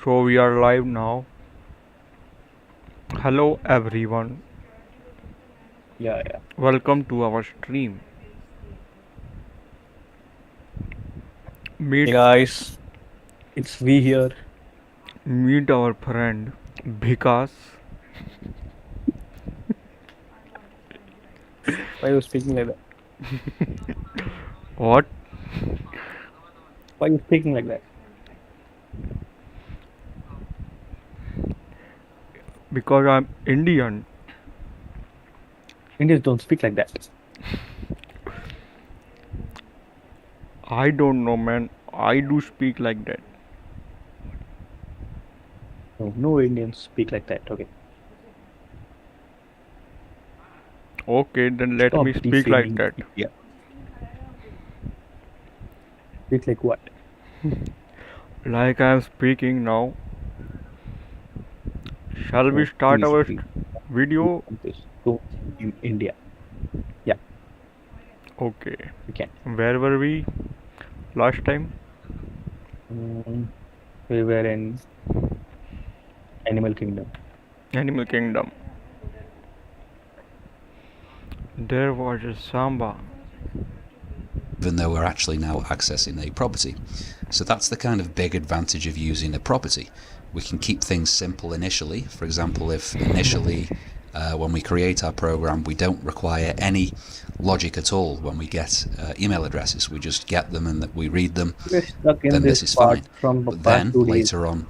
So we are live now. Hello everyone. Yeah. Welcome to our stream. Meet Hey guys, it's we here. meet our friend Vikas. Why you speaking like that? What? Why you speaking like that? Because I'm Indian. Indians don't speak like that. I don't know man. I do speak like that. No Indians speak like that. Okay, Okay, then let me stop speak like defaming that. India. Speak like what? Like I am speaking now. Shall we No, start please, our please. video? This don't in India. Yeah, Okay. we can. Where were we last time? Mm, we were in Animal Kingdom. Animal Kingdom. There was a Samba. Even though we're actually now accessing a property. So that's the kind of big advantage of using a property. We can keep things simple initially. For example, if initially when we create our program we don't require any logic at all when we get email addresses, we just get them and we read them, We're stuck in then this this is part fine. from the But past then 2 days. later on,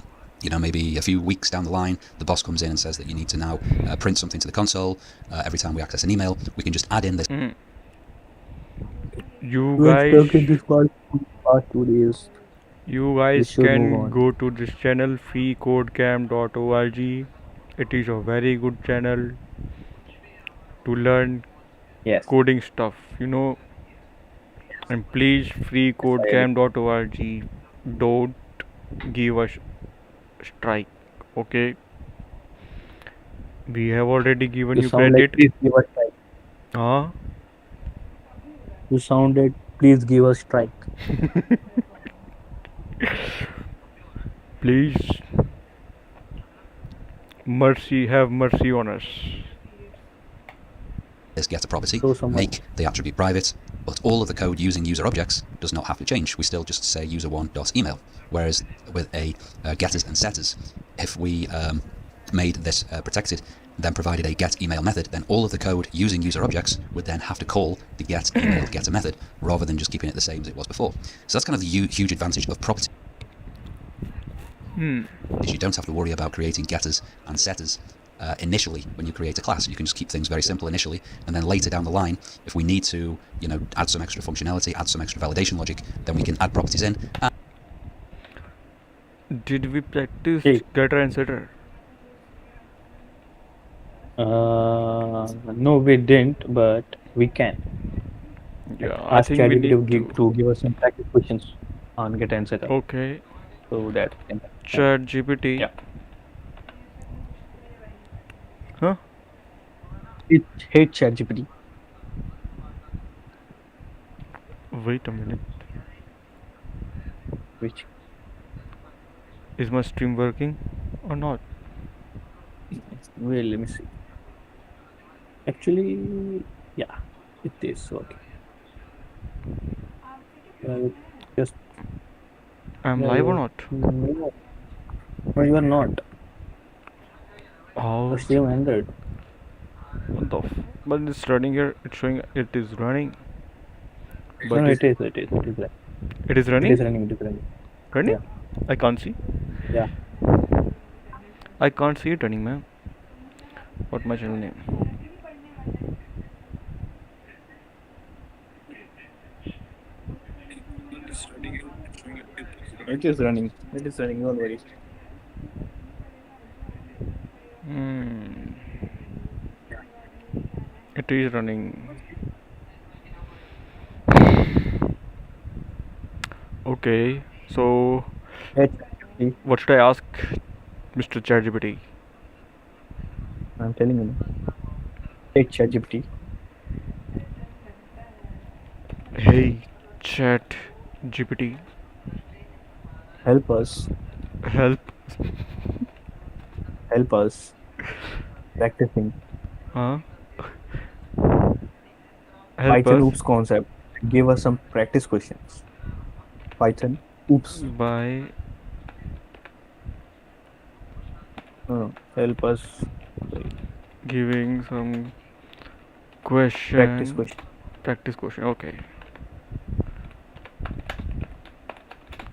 maybe a few weeks down the line, the boss comes in and says that you need to now print something to the console. Every time we access an email, we can just add in this. You We're guys stuck in this part from the past 2 days. You We guys should move can on. go to this channel freecodecamp.org. It is a very good channel to learn Yes, coding stuff. And please I agree. freecodecamp.org don't give us strike. Okay, we have already given You you sound like credit. please give us strike. Huh? You sounded please give us strike. Please have mercy on us. Get a property, Show someone. make the attribute private, but all of the code using user objects does not have to change. We still just say user1.email. Whereas with a getters and setters, if we made this protected, then provided a get email method, then all of the code using user objects would then have to call the get email getter method rather than just keeping it the same as it was before. So that's kind of the huge advantage of property. Is you don't have to worry about creating getters and setters initially when you create a class. You can just keep things very simple initially, and then later down the line, if we need to, add some extra functionality, add some extra validation logic, then we can add properties in. Did we practice Hey. getter and setter? No, we didn't, but we can. Yeah, I Ask think we need ChatGPT to give us some practice questions on get and setup. Okay, So that we can. ChatGPT. Yeah. Huh? It hate ChatGPT. Wait a minute. Which Is my stream working or not? well, let me see. Actually, yeah, it is working. Just I'm live or not? no, you are not. How? The stream ended. What the? But it's running here. It's showing it is running. But No, it is. It is running. it is It running. is running. It is running. Running? Yeah. I can't see. Yeah. I can't see it running, man. What my channel name? It is running. It is running. Don't worry. It is running. Okay. So Hey, ChatGPT, what should I ask, Mr. ChatGPT? I'm telling you. Hey, ChatGPT. Hey, ChatGPT. Help us Help. Help us practicing Huh? Help Python us oops concept. Give us some practice questions. Python oops. by Help us giving some practice question. question Practice question. Okay.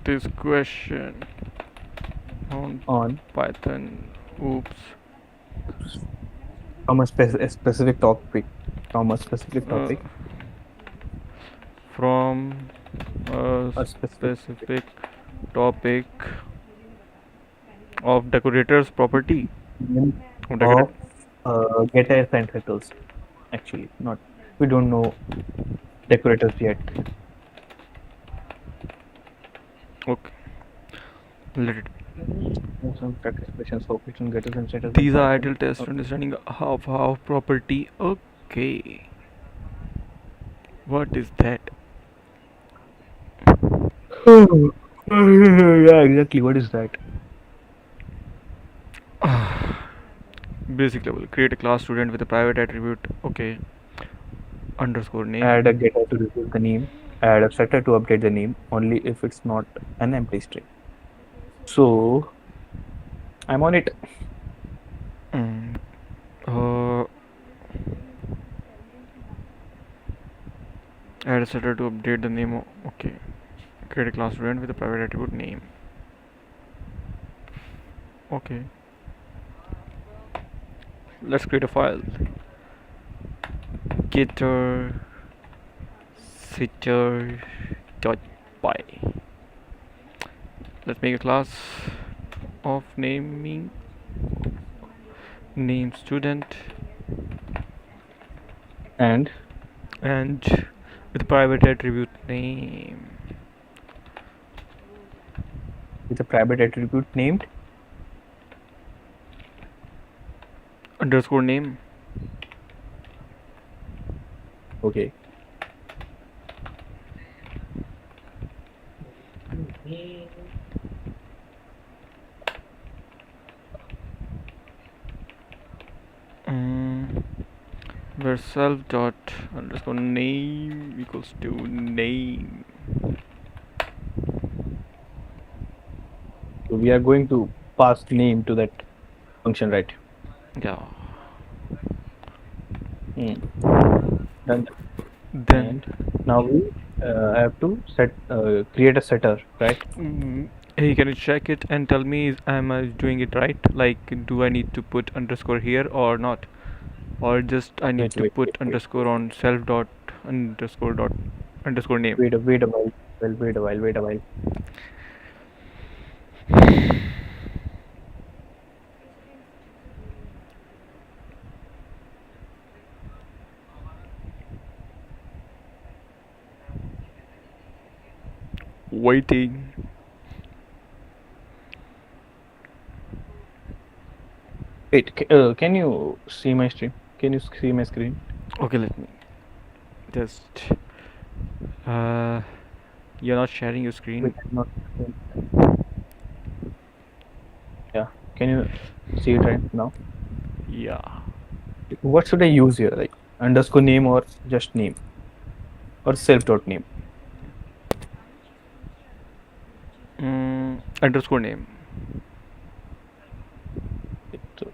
This question on on Python. Oops. from a specific topic. From a specific Uh, topic. from a A specific topic specific topic of decorator's property. name Of decorator. of getters and setters. Actually, not we don't know decorators yet. Okay. Let it. Some practice questions for Python getters and setters in These are Python. ideal tests Okay. understanding how property. Okay. What is that? Yeah, exactly. What is that? Basic level. Create a class student with a private attribute. Okay. Underscore name. Add a getter to retrieve the name. Add a setter to update the name only if it's not an empty string. So I'm on it. Mm. Uh, add a setter to update the name. Okay. Create a class student with a private attribute name. Okay. Let's create a file. Getter sitter dot py. Let's make a class of name student And and with private attribute name with a private attribute named underscore name. okay. Mm, where self dot underscore name equals to name. So we are going to pass name to that function, right? Yeah. Hmm. Done. Then And now we have to create a setter, right? hey, can you check it and tell me am I doing it right? Like, do I need to put underscore here or not? Or just I need Wait, to wait, wait, put wait, underscore on self dot underscore name. wait a while. Well, wait a while. Wait a while. Waiting. Wait, can you see my stream? Can you see my screen? Okay, let me just. Uh, you're not sharing your screen. Wait, I'm not. Yeah. Can you see it right now? Yeah. What should I use here? Like underscore name or just name or self dot name? Underscore name. So,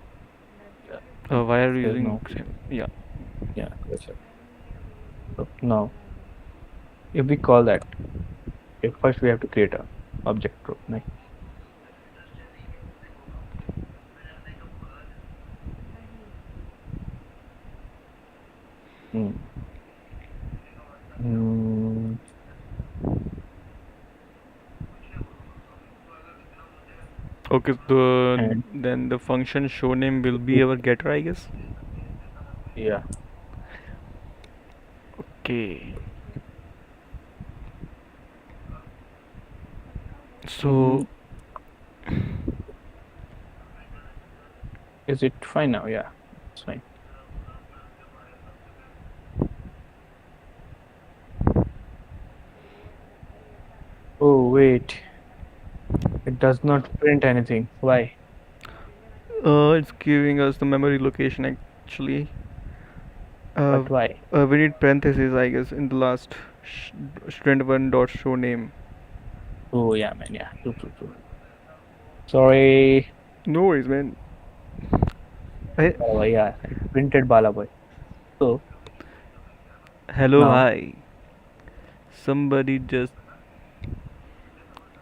yeah, Why are you there's using no. same? Yeah. Yeah. That's it. So now, if we call that, okay, first we have to create a object group. Right? Hmm. Hmm. Okay. And Then the function show name will be our getter, I guess. yeah, Okay. mm, So is it fine now? Yeah, it's fine. Oh wait, It does not print anything. Why? It's giving us the memory location actually. Uh, But why? we need parentheses, I guess, in the last student one dot show name. Oh yeah, man. Yeah, true, true, true. Sorry, No worries, man. I, Balaboy. Yeah, it printed Balaboy. So hello, now, hi. Somebody just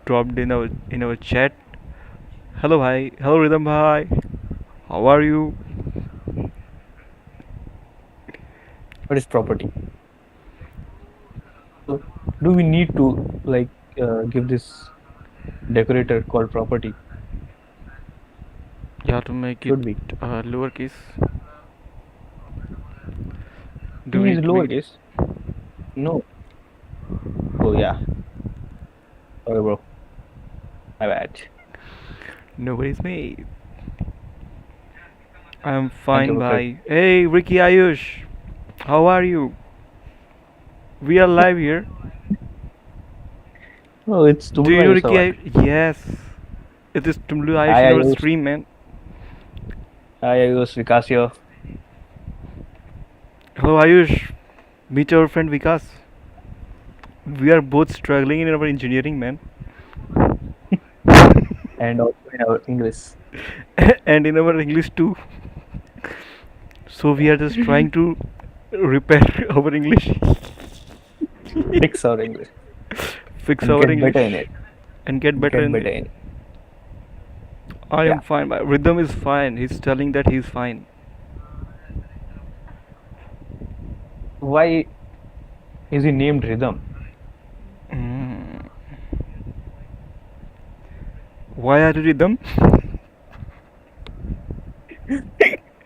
dropped in our chat. Hello, hi. Hello, Rhythm, hi. How are you? what is property? So do we need to like give this decorator called property? You have to make it Should we? lowercase. Do P we is need to make it? lowercase. No. Oh yeah. Sorry, bro. My bad. Nobody's me. I'm Thank you fine, for correct. bye. Hey, Ricky Ayush. How are you? We are live here. Oh, it's Do Tumlu you know Ayush or Ricky what? Ayush? Yes. It is Tumlu Ayush Hi in our Ayush. stream, man. Hi Ayush. Vikas here. Hello, Ayush. Meet our friend Vikas. We are both struggling in our engineering, man. And also in our English. And in our English too. So we are just trying to repair our English. Fix our English Fix and our get better in English. it. And get better Get in better it. in it. I Yeah. am fine. My rhythm is fine. He's telling that he's fine. Why is he named Rhythm? Mm. Why are you rhythm?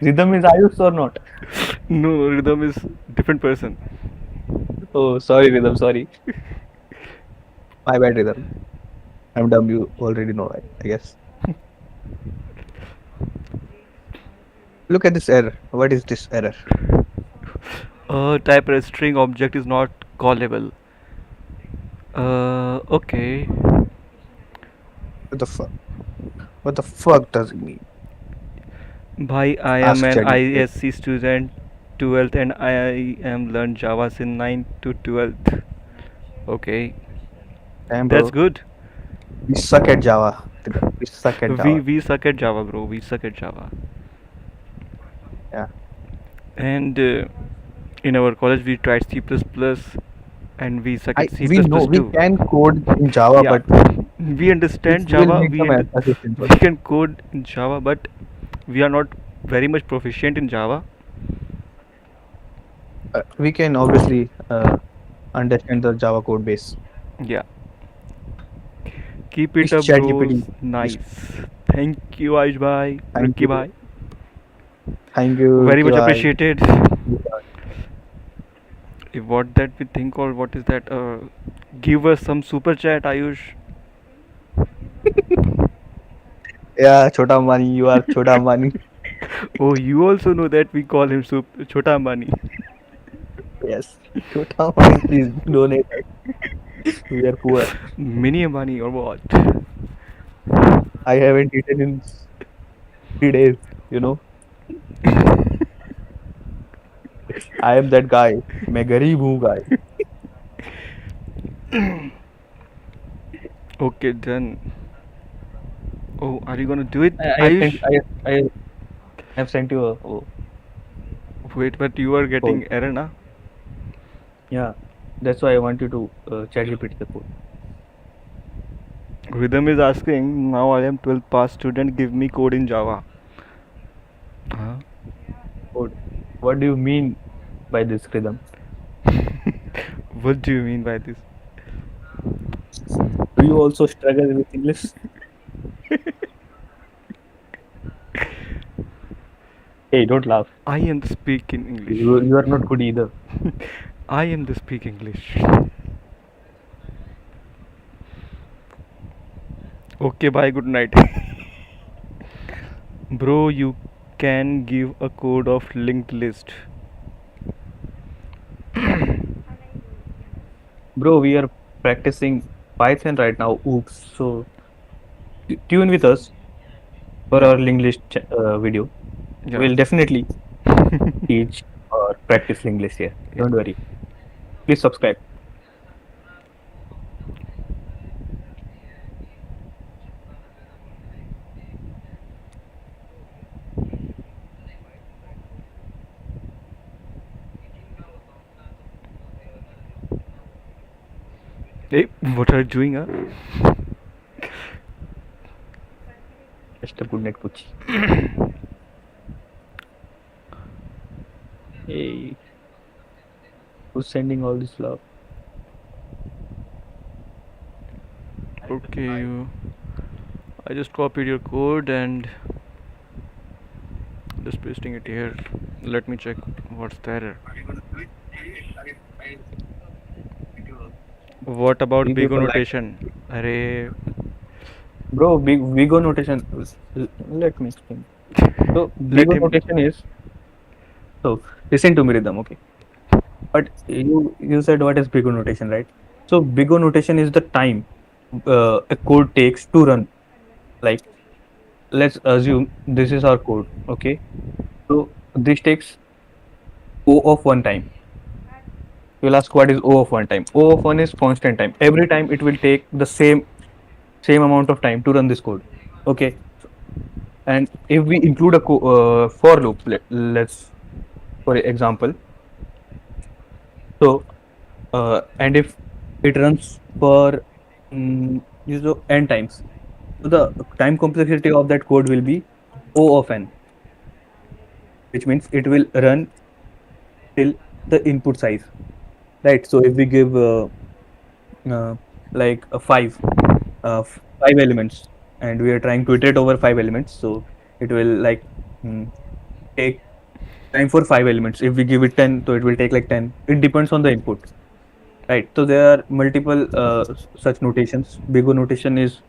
Rhythm is Ayush or not? No, rhythm is different person. Oh, sorry, Rhythm. Sorry. My bad, Rhythm. I'm dumb. You already know, I guess. Look at this error. What is this error? Type a string object is not callable. Okay. What the fuck? What the fuck does it mean? Bhai, I am Ask an ChatGPT. ISC student, 12th, and I am learned Java since 9 to 12th. Okay, Damn, that's bro. good. We suck at Java. Rhythm. We suck at Java. We suck at Java, bro. We suck at Java. Yeah. And in our college, we tried C++, and we suck at C++ We know we too. can code in Java, Yeah, but we understand we will Java. need some assistance We also. can code in Java, but we are not very much proficient in Java. We can obviously understand the Java code base. Yeah, keep it This up, bros. ChatGPT is Nice. Thank you, Aish bhai, thank Ricky you, bhai. thank you, Very Ricky much bhai. appreciated. What that we think, or what is that? Give us some super chat, Ayush. Yeah, Chota Mani, you are Chota Mani. Oh, you also know that we call him Chota Mani. Yes, Chota Mani, please donate us. We are poor. Mini Mani or what? I haven't eaten in 3 days, you know. I am that guy. मैं गरीब हूँ guy. Okay, done. Oh, are you gonna do it, I have sent Ayush? I have sent you a oh, Wait, but you are code. getting error, na? Yeah, that's why I want you to ChatGPT the code. Rhythm is asking, now I am 12th pass student, give me code in Java. Huh? Code. What do you mean by this rhythm? What do you mean by this? Do you also struggle with English? Hey, don't laugh. I am the speak in English. You are not good either. I am the speak English. Okay, bye, good night. Bro, you can give a code of linked list. Bro, we are practicing Python right now. Oops. So tune with us for Yeah, our English video. yeah. We'll definitely teach or practice English here. Yeah. Don't worry. Please subscribe. Hey, what are you doing, huh? Just a good night, Puchi. Hey, who's sending all this love? Okay, I just copied your code and just pasting it here. Let me check what's the error. What about We big O people like, notation? Array. bro, big O notation. Let me explain. So, big Let O him. notation is, so listen to me, Rhythm, okay? But you said what is big O notation, right? So, big O notation is the time a code takes to run. Like, let's assume this is our code, okay? So, this takes O of one time. You'll ask what is O of one time? O of one is constant time. Every time it will take the same amount of time to run this code. Okay. And if we include a for loop, let's for example, so and if it runs for you know n times, so the time complexity of that code will be O of n, which means it will run till the input size, right? So if we give uh, like a five elements, and we are trying to iterate over five elements, so it will like mm, take time for five elements. If we give it 10, so it will take like 10. It depends on the input, right? So there are multiple such notations. Big O notation is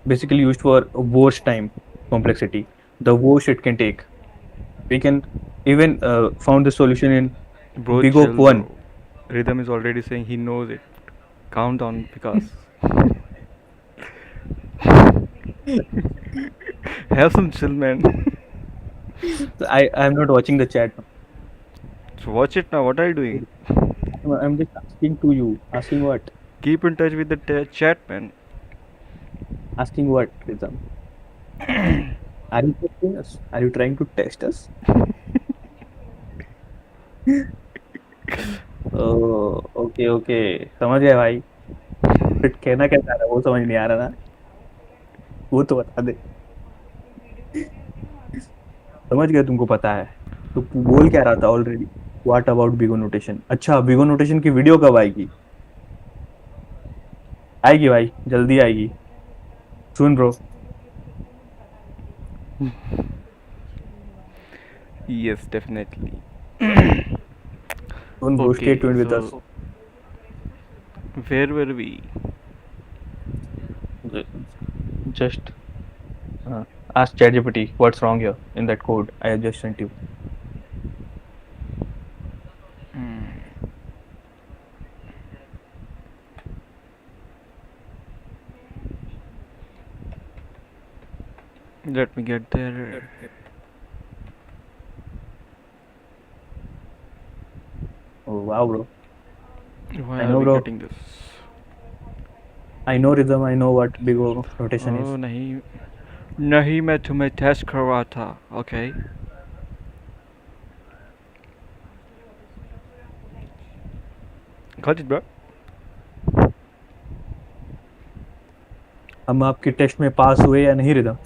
basically used for worst time complexity, the worst it can take. We can even found the solution in Bro, Big O chill, 1. bro. Rhythm is already saying he knows it. Calm down, because. Have some chill, man. I'm not watching the chat. So watch it now. What are you doing? I'm just asking to you. Asking what? Keep in touch with the chat, man. Asking what, Rizam? Are you testing us? Are you trying to test us? Okay okay, समझ गया भाई। But कहना क्या चाह रहा है वो समझ नहीं आ रहा ना, वो तो बता दे। समझ गया, तुमको पता है तो बोल क्या रहा था already. What about big O notation? अच्छा, बिगो नोटेशन की वीडियो कब आएगी? आएगी भाई, जल्दी आएगी। सुन ब्रो। Yes, definitely. सुन bro, stay Okay, tuned with us. so where were we? Just ask ChatGPT what's wrong here in that code I have just sent you. Let me get there. Oh wow, bro. Why I are know, we bro. getting this? I know rhythm. I know what big O rotation Oh, is. नहीं नहीं, मैं तुम्हें test कर रहा था. Okay. Got it, bro. हम आपके test में पास हुए या नहीं rhythm?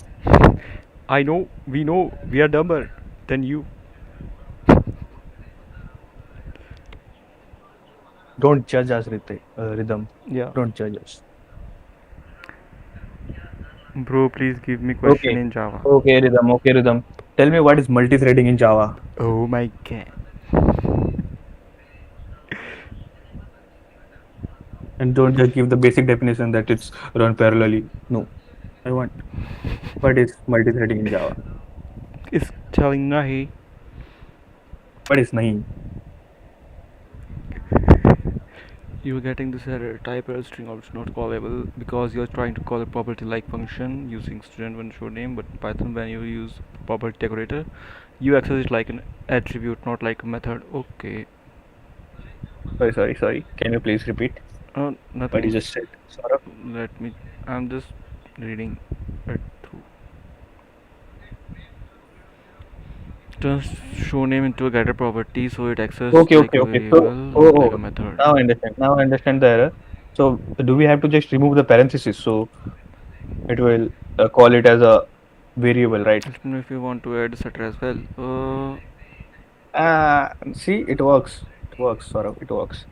I know, we are dumber than you. Don't judge us, rhythm. Yeah. Don't judge us. Bro, please give me question Okay. in Java. Okay, rhythm. Okay, rhythm. Tell me what is multi-threading in Java? Oh my god. And don't just give the basic definition that it's run parallelly. No, I want what is multi-threading in Java? It's telling nahi. What is nahi? You are getting this error. Type error string object not callable because you're trying to call a property like function using student1 show name, but Python when you use property decorator, you access it like an attribute, not like a method. Okay. Sorry. Can you please repeat what you Nothing. just said, Saurabh? Let me. I'm just reading it through. Turns show name into a getter property, so it accesses like a Okay. So, variable, not like a method. now I understand. Now I understand the error. So, do we have to just remove the parenthesis so it will call it as a variable, right? Let me know if you want to add etc as well. See, it works. It works, Saurabh. It works.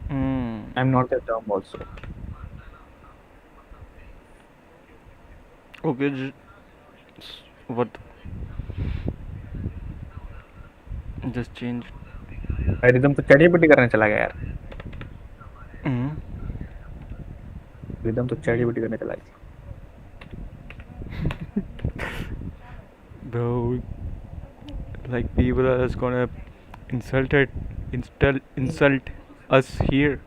Hmm. I'm not that dumb also. Okay. What? Just change. Rhythm तो chat करने चला गया यार. Hmm. Rhythm तो chat करने चला गया. Bro, like people are just gonna insulted, insult us here,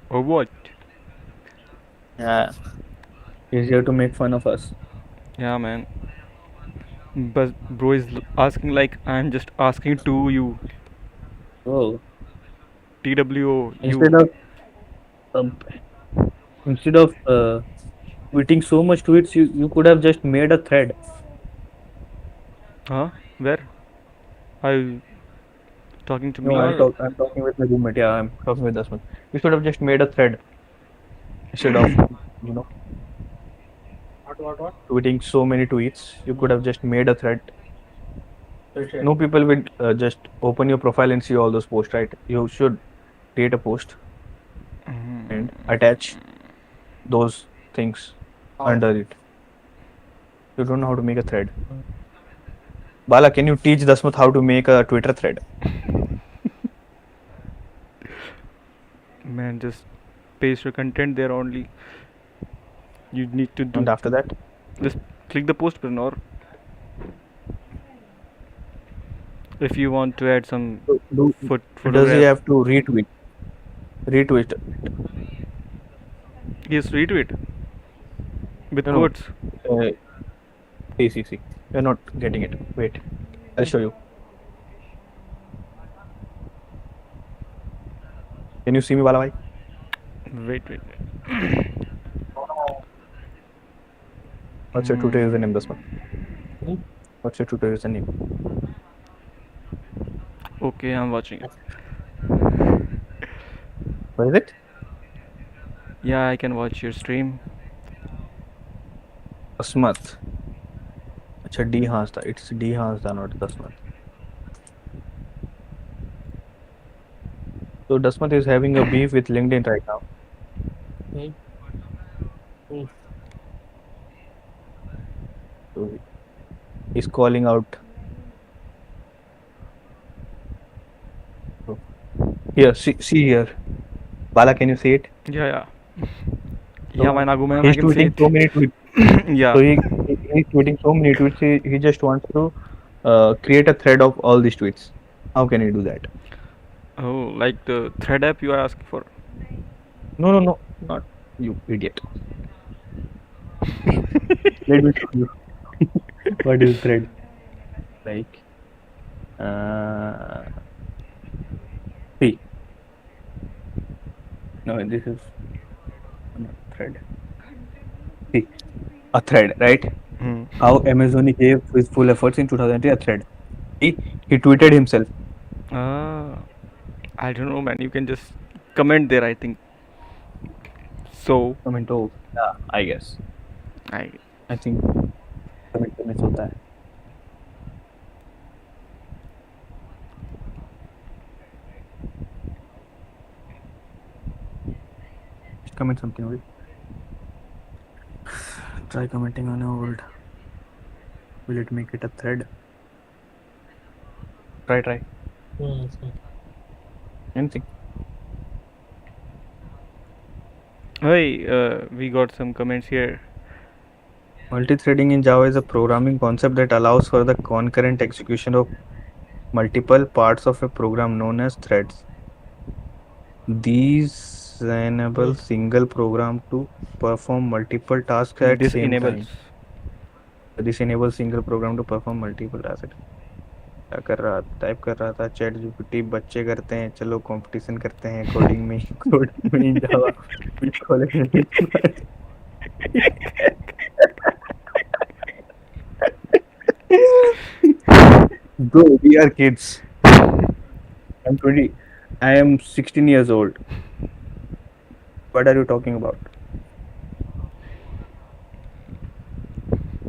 or what? Yeah, he's here to make fun of us. Yeah, man. But bro is asking like I'm just asking to you. Oh, TWO, instead you. of um, instead of tweeting so much tweets, you could have just made a thread. Huh? Where? Are you talking to No, me or? I'm talking with my roommate. Yeah, I'm talking with Dasman. You should have just made a thread instead of you know tweeting so many tweets. You could have just made a thread. No people will just open your profile and see all those posts, right? You should create a post and attach those things under it. You don't know how to make a thread. Bala, can you teach Dasmat how to make a Twitter thread? Man, just paste your content there only. You need to do. And after that, Just click the post button, or if you want to add some does he photograph. have to retweet? Retweet. Yes, retweet with No, quotes. no. See. You're not getting it. Wait, I'll show you. Can you see me, Bala bhai? Wait. What's your Twitter username, Dasmat? What's your Twitter username? Okay, I'm watching it. What is it? Yeah, I can watch your stream. Dasmat. अच्छा D Hansda. It's D Hansda, not Dasmat. So Dasmat is having a beef with LinkedIn right now. So he's calling out. Here, see here. Bala, can you see it? Yeah. Yeah, my Naguman, I He's can see tweeting it. so many tweets. Yeah. So he's tweeting so many tweets. He just wants to create a thread of all these tweets. How can he do that? Oh, like the thread app you are asking for. No, not you idiot. Let me show you. What is thread? Like, see. No, this is not thread. See, a thread, right? How Amazon gave his full efforts in 2003 a thread. He tweeted himself. I don't know, man. You can just comment there, I think. So, Comment, oh, yeah, I guess. I think comment करने से होता है. Comment something, okay? Try commenting on a word. Will it make it a thread? Try. Anything. Hey, we got some comments here. Multi-threading in Java is a programming concept that allows for the concurrent execution of multiple parts of a program known as threads. These Disable single program to perform multiple tasks at This same enables. time. This enables single program to perform multiple tasks. क्या कर रहा type कर रहा था chat GPT बच्चे करते हैं चलो कंपटीशन करते हैं कोडिंग में कोडिंग में जावा bro we are kids. I'm 20. I am 16 years old. What are you talking about?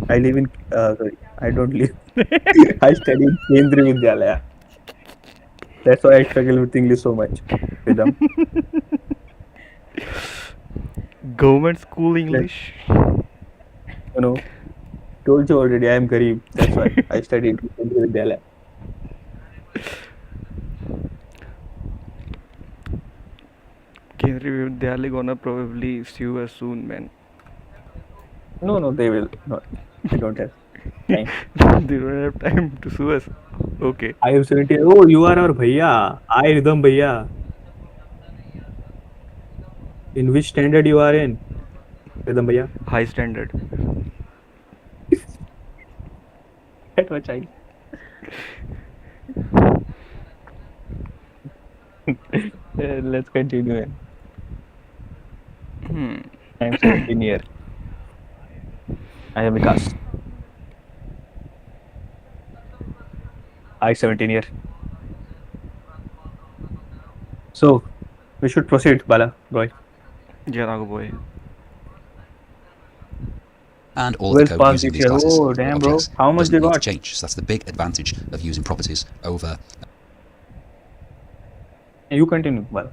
I live in sorry, I don't live. I study in Kendriya Vidyalaya. That's why I struggle with English so much. Rhythm. Government school English. You know, told you already I am Garib. That's why I studied in Kendriya Vidyalaya. Kendriya Vidyalaya gonna probably sue us soon, man. No, they will not. I don't have time. They don't have time to sue us. Okay. I am 70. Oh, you are our bhaiya. I Rhythm bhaiya. In which standard you are in? Rhythm bhaiya. High standard. That much I. Let's continue. I am 17 year. I am Vikas. I 17 year. So we should proceed, Bala. Roy. Yeah, Nago boy. And all of the Well, code past using this these year. classes Oh, or damn, bro. objects How much doesn't they need to got? change. So that's the big advantage of using properties over You continue, Bala.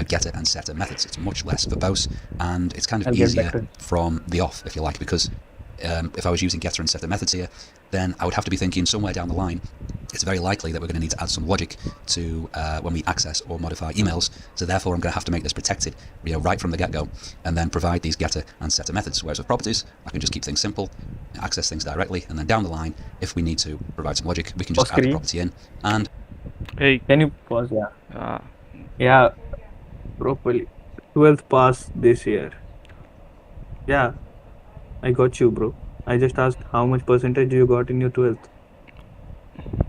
getter and setter methods. It's much less verbose, and it's kind of I'll get back easier to it. from the off, if you like, because if I was using getter and setter methods here, then I would have to be thinking somewhere down the line, it's very likely that we're going to need to add some logic to when we access or modify emails, so therefore I'm going to have to make this protected, right from the get-go, and then provide these getter and setter methods. Whereas with properties, I can just keep things simple, access things directly, and then down the line, if we need to provide some logic, we can just add the Oscar, property in, and Hey. can you pause? Yeah. Uh, Yeah. Properly. 12th pass this year. Yeah. I got you, bro. I just asked how much percentage you got in your 12th.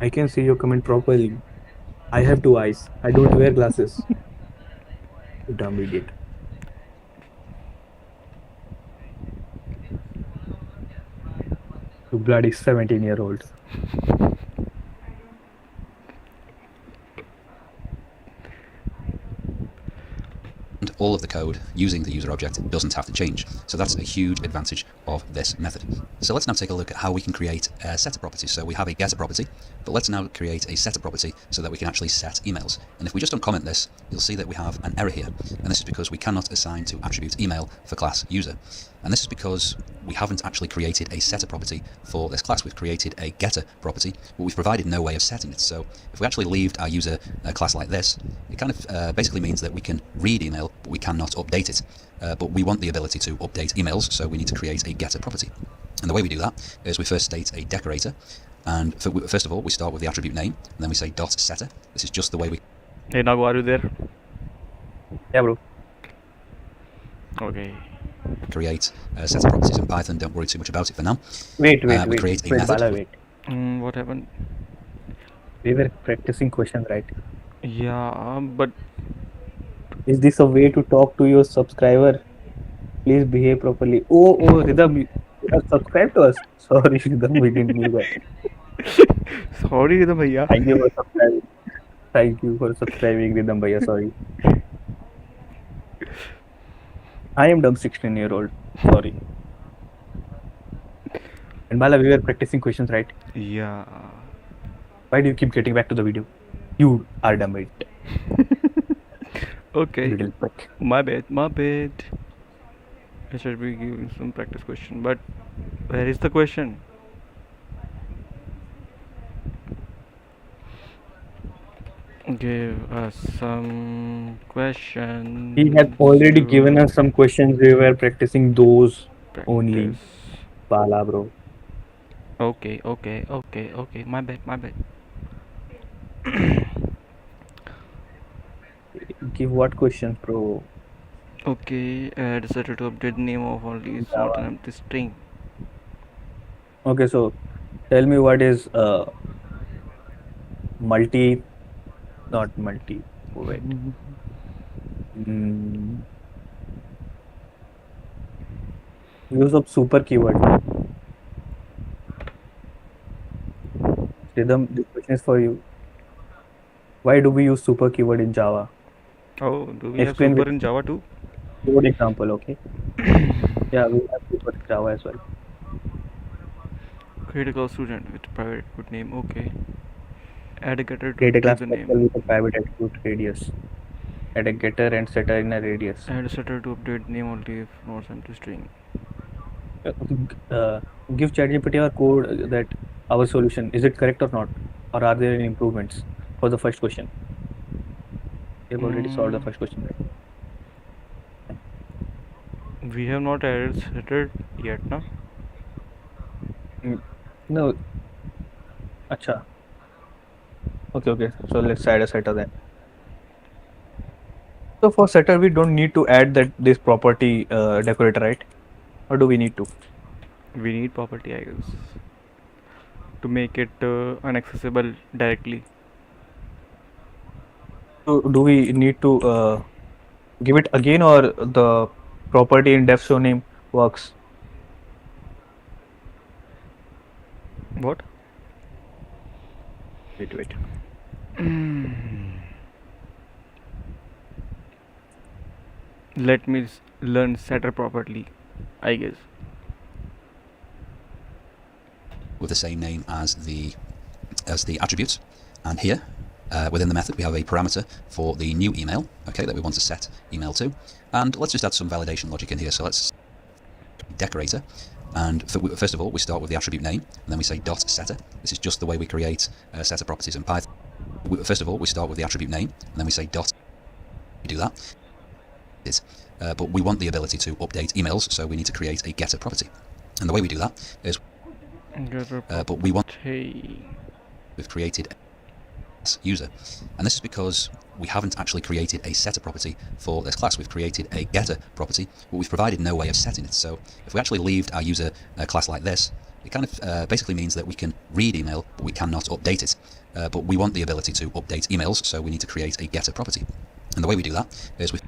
I can see your comment properly. I have 2 eyes. I don't wear glasses. You dumb idiot. You bloody 17-year-old. all of the code using the user object doesn't have to change. So that's a huge advantage of this method. So let's now take a look at how we can create a setter property. So we have a getter property, but let's now create a setter property so that we can actually set emails. And if we just uncomment this, you'll see that we have an error here. And this is because we cannot assign to attribute email for class user. And this is because we haven't actually created a setter property for this class. We've created a getter property, but we've provided no way of setting it. So if we actually leave our user class like this, it kind of basically means that we can read email, but we cannot update it. But we want the ability to update emails, so we need to create a getter property. And the way we do that is we first state a decorator. And first of all, we start with the attribute name, and then we say dot setter. This is just the way we... Hey, Nagu, are you there? Yeah, bro. Okay. create setter properties in Python. Don't worry too much about it for now. Wait, we wait, create a wait, method. Bala, wait. What happened? We were practicing questions, right? Yeah, but Is this a way to talk to your subscriber? Please behave properly. Oh, Ridham, you have subscribed to us. Sorry, Ridham, we didn't knew that. sorry, Ridham bhaiya. Thank you for subscribing. Thank you for subscribing, Ridham bhaiya. Sorry. I am dumb 16-year-old. Sorry. And Bala, we were practicing questions, right? Yeah. Why do you keep getting back to the video? You are dumb, right? Okay. Little prick. My bad. My bad. I should be giving some practice question, but where is the question? Give us some question. He had already given us some questions. We were practicing those only. Practice. Bala, bro. Okay. My bad. Give what questions, bro? Okay, add setter to update name of only is not Java. an empty string. Okay, so tell me what is multi, not multi. Wait. Mm, use of super keyword. Rhythm, this question is for you. Why do we use super keyword in Java? Oh, do we have Explain with super in Java too? code example, okay? Yeah, we have super in Java as well. Create a class student with private attribute name. Okay. Add a getter to Create a retrieve class the particle name. with a private attribute radius. Add a getter and setter in a radius. Add a setter to update name only if not empty string. Uh, uh, give ChatGPT our code that our solution is it correct or not, or are there any improvements for the first question? We have already solved the Mm, first question, right? we have not added setter yet, no? Mm, no, acha. Okay, okay. So let's add a setter then. So for setter, we don't need to add that this property decorator, right? Or do we need to? We need property, I guess, to make it unaccessible directly. So do we need to give it again, or the property in def show name works? What? Wait, wait. Let me learn setter properly, I guess. With the same name as the attribute. And here, within the method, we have a parameter for the new email, okay, that we want to set email to. And let's just add some validation logic in here. So let's decorator. And first of all, we start with the attribute name, and then we say dot setter. This is just the way we create setter properties in Python. First of all, we start with the attribute name, and then we say dot. We do that. But we want the ability to update emails, so we need to create a getter property. And the way we do that is, Getter but we want, property. we've created a user. And this is because we haven't actually created a setter property for this class. We've created a getter property, but we've provided no way of setting it. So if we actually leave our user class like this, it kind of basically means that we can read email, but we cannot update it. But we want the ability to update emails, so we need to create a getter property. And the way we do that is with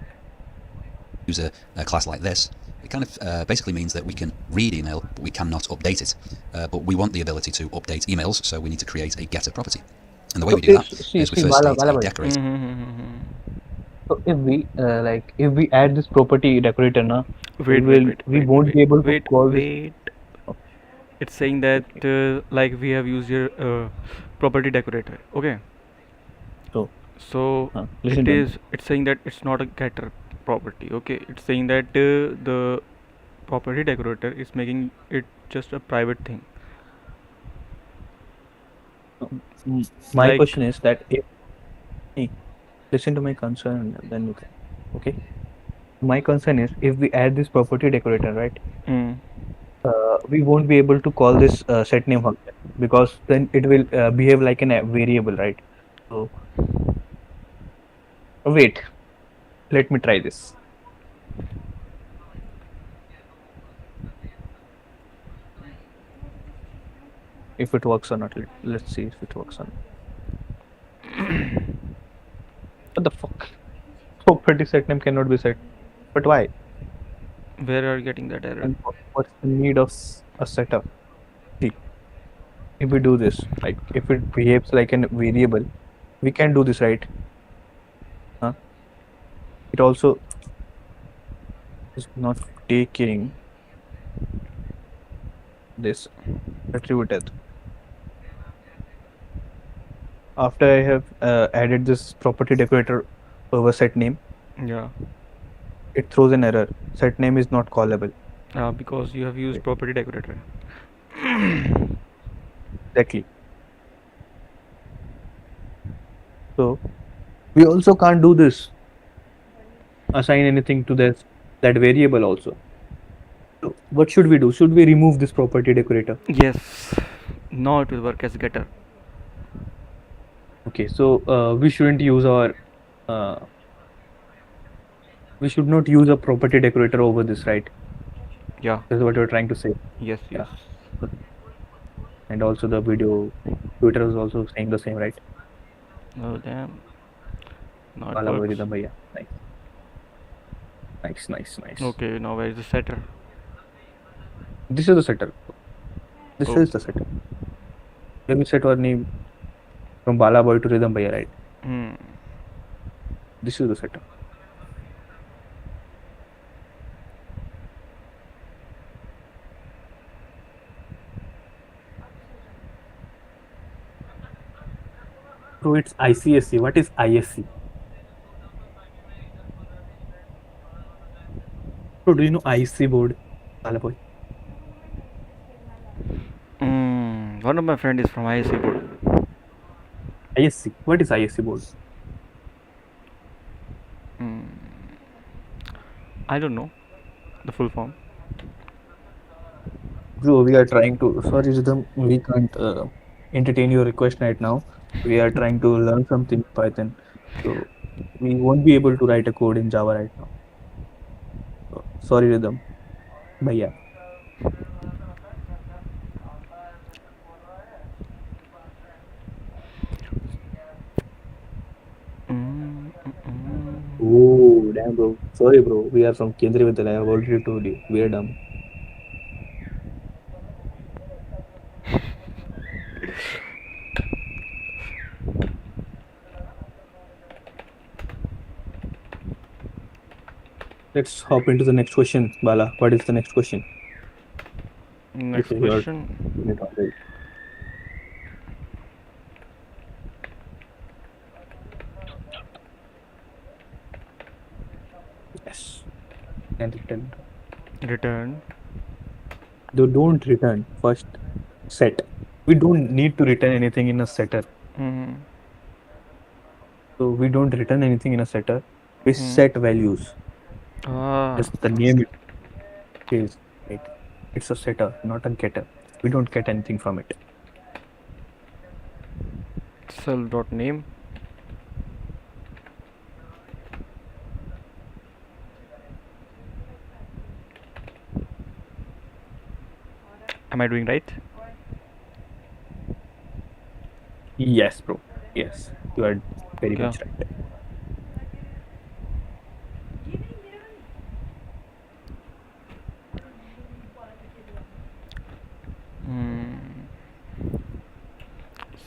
user class like this. It kind of basically means that we can read email, but we cannot update it. But we want the ability to update emails, so we need to create a getter property. And the way So we do that see, is we see, first Bala, state Bala, a bhai. decorator. So if we if we add this property decorator, na, Wait, wait, wait, we wait, won't wait, be able to wait, call this. wait. It's saying that Okay. like we have used your property decorator. Okay. So So listen to me. it's saying that it's not a getter property. Okay. It's saying that the property decorator is making it just a private thing. My Like, question is that if hey, listen to my concern, then you can. Okay. My concern is if we add this property decorator, right? mm, We won't be able to call this set name function because then it will behave like a variable, right? So wait, let me try this. If it works or not, let's see if it works or not. What the fuck? Property set name cannot be set. But why? where are you getting that error? And what's the need of a setup? See, if we do this, like if it behaves like a variable, we can do this, right? Huh? It also is not taking this attributed. After I have added this property decorator over set name, Yeah. it throws an error. Set name is not callable. Because you have used Okay. property decorator. Exactly. So we also can't do this. Assign anything to this that variable also. So what should we do? Should we remove this property decorator? Yes. Now it will work as getter. Okay, so we shouldn't use our uh, We should not use a property decorator over this, right? Yeah. That's what you're trying to say. Yes. Yeah. Yes. And also the video, Twitter is also saying the same, right? Oh damn. Now it Wala works. Varidam Bhaiya. Nice. Nice, nice, nice. Okay. Now where is the setter? This is the setter. This Oh. is the setter. Let me set our name from Bala Boy to Rhythm Bhaiya, right? Hmm. This is the setter. So it's ICSC. What is ISC? So do you know ISC board, Bala Boy? One of my friend is from ISC board. ISC. What is ISC board? I don't know the full form. Bro, we are trying to. Sorry, Rhythm, we can't entertain your request right now. We are trying to learn something Python, so we won't be able to write a code in Java right now. So, sorry, Rhythm. But yeah, Mm, mm, mm. oh damn, bro. Sorry, bro. We are from Kendriya Vidyalaya. I've already told you. We are dumb. Let's hop into the next question, Bala. What is the next question? Next This is your question. minute already. Yes. And return. Return. They don't return. First, set. We don't need to return anything in a setter. Hmm. So we don't return anything in a setter. We set values. Ah. As the name it is, right? It's a setter, not a getter. We don't get anything from it. Cell dot name. Am I doing right? Yes, bro. Yes, you are very Yeah. much right.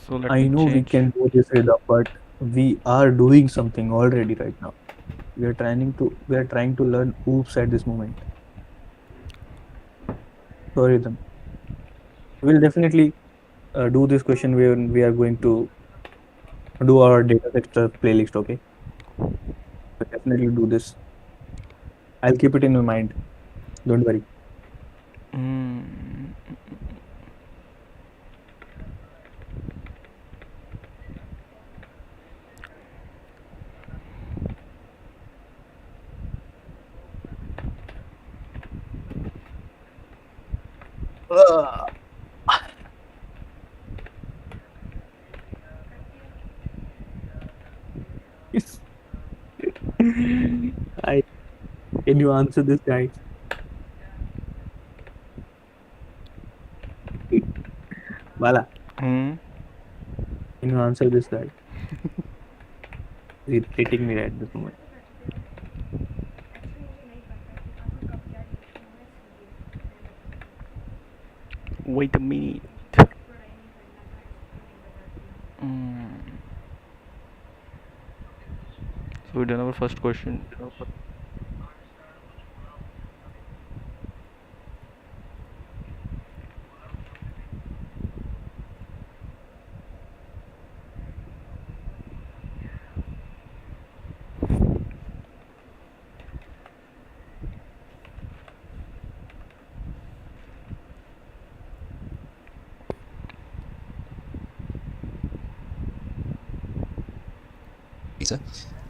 So let I me know we change. can do this, Rida, but we are doing something already right now. We are trying to learn oops at this moment. Sorry, them. We'll definitely do this question when we are going to do our data texture playlist. Okay, we'll definitely do this. I'll keep it in my mind. Don't worry. Mm. I can you answer this guy? Bala, Hmm. can you answer this guy? He's irritating me at this moment. Wait a minute. Mm. So we done our first question.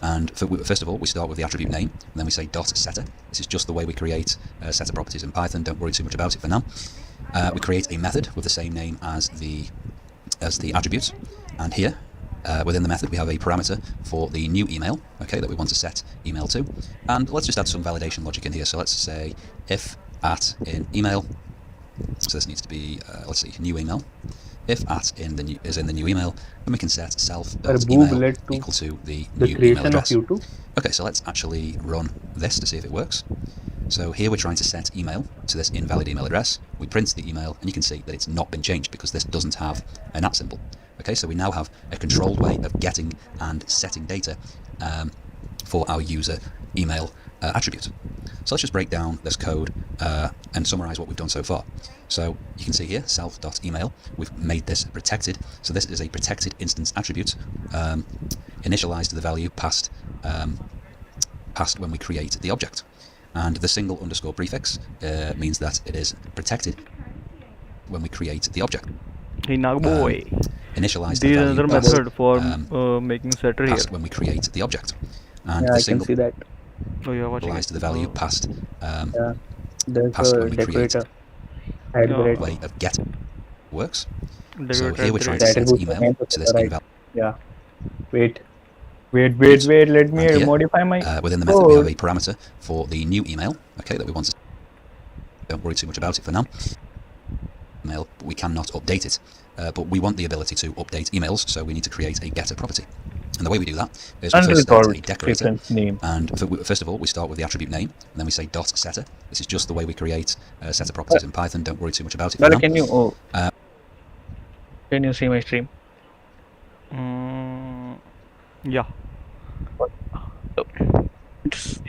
And first of all, we start with the attribute name, and then we say dot setter. This is just the way we create setter properties in Python. Don't worry too much about it for now. We create a method with the same name as the attribute, and here Within the method, we have a parameter for the new email, okay, that we want to set email to. And let's just add some validation logic in here. So let's say if at in email, so this needs to be, let's see, new email. If at in the new, is in the new email, then we can set self.email led to equal to the the new email creation of address. YouTube. Okay, so let's actually run this to see if it works. So here we're trying to set email to this invalid email address. We print the email and you can see that it's not been changed because this doesn't have an @ symbol. Okay, so we now have a controlled way of getting and setting data for our user email attribute. So let's just break down this code and summarize what we've done so far. So you can see here, self.email, we've made this protected. So this is a protected instance attribute, initialized to the value passed when we create the object. And the single underscore prefix means that it is protected when we create the object. Hey, Nagboy. Initialize the There is value another passed, method for making setter here. passed when we create the object. And Yeah, the I can single see that. Oh, you're watching initialize it. to the value passed Yeah, there's passed a when we create decorator. Hide Yeah. grade. way of get works. So Decorator here we're at trying the to The rate. set attribute email name to this right. invalid. Yeah. Wait. Let me And here, modify my within the method, we have code. a parameter for the new email, okay, that we want to. Don't worry too much about it for now. Email, but we cannot update it. But we want the ability to update emails, so we need to create a getter property. And the way we do that is we first start a Unresolved decorator. reference name. And first of all, we start with the attribute name, and then we say dot setter. This is just the way we create setter properties in Python. Don't worry too much about it for Well, now. can you see my stream? Yeah.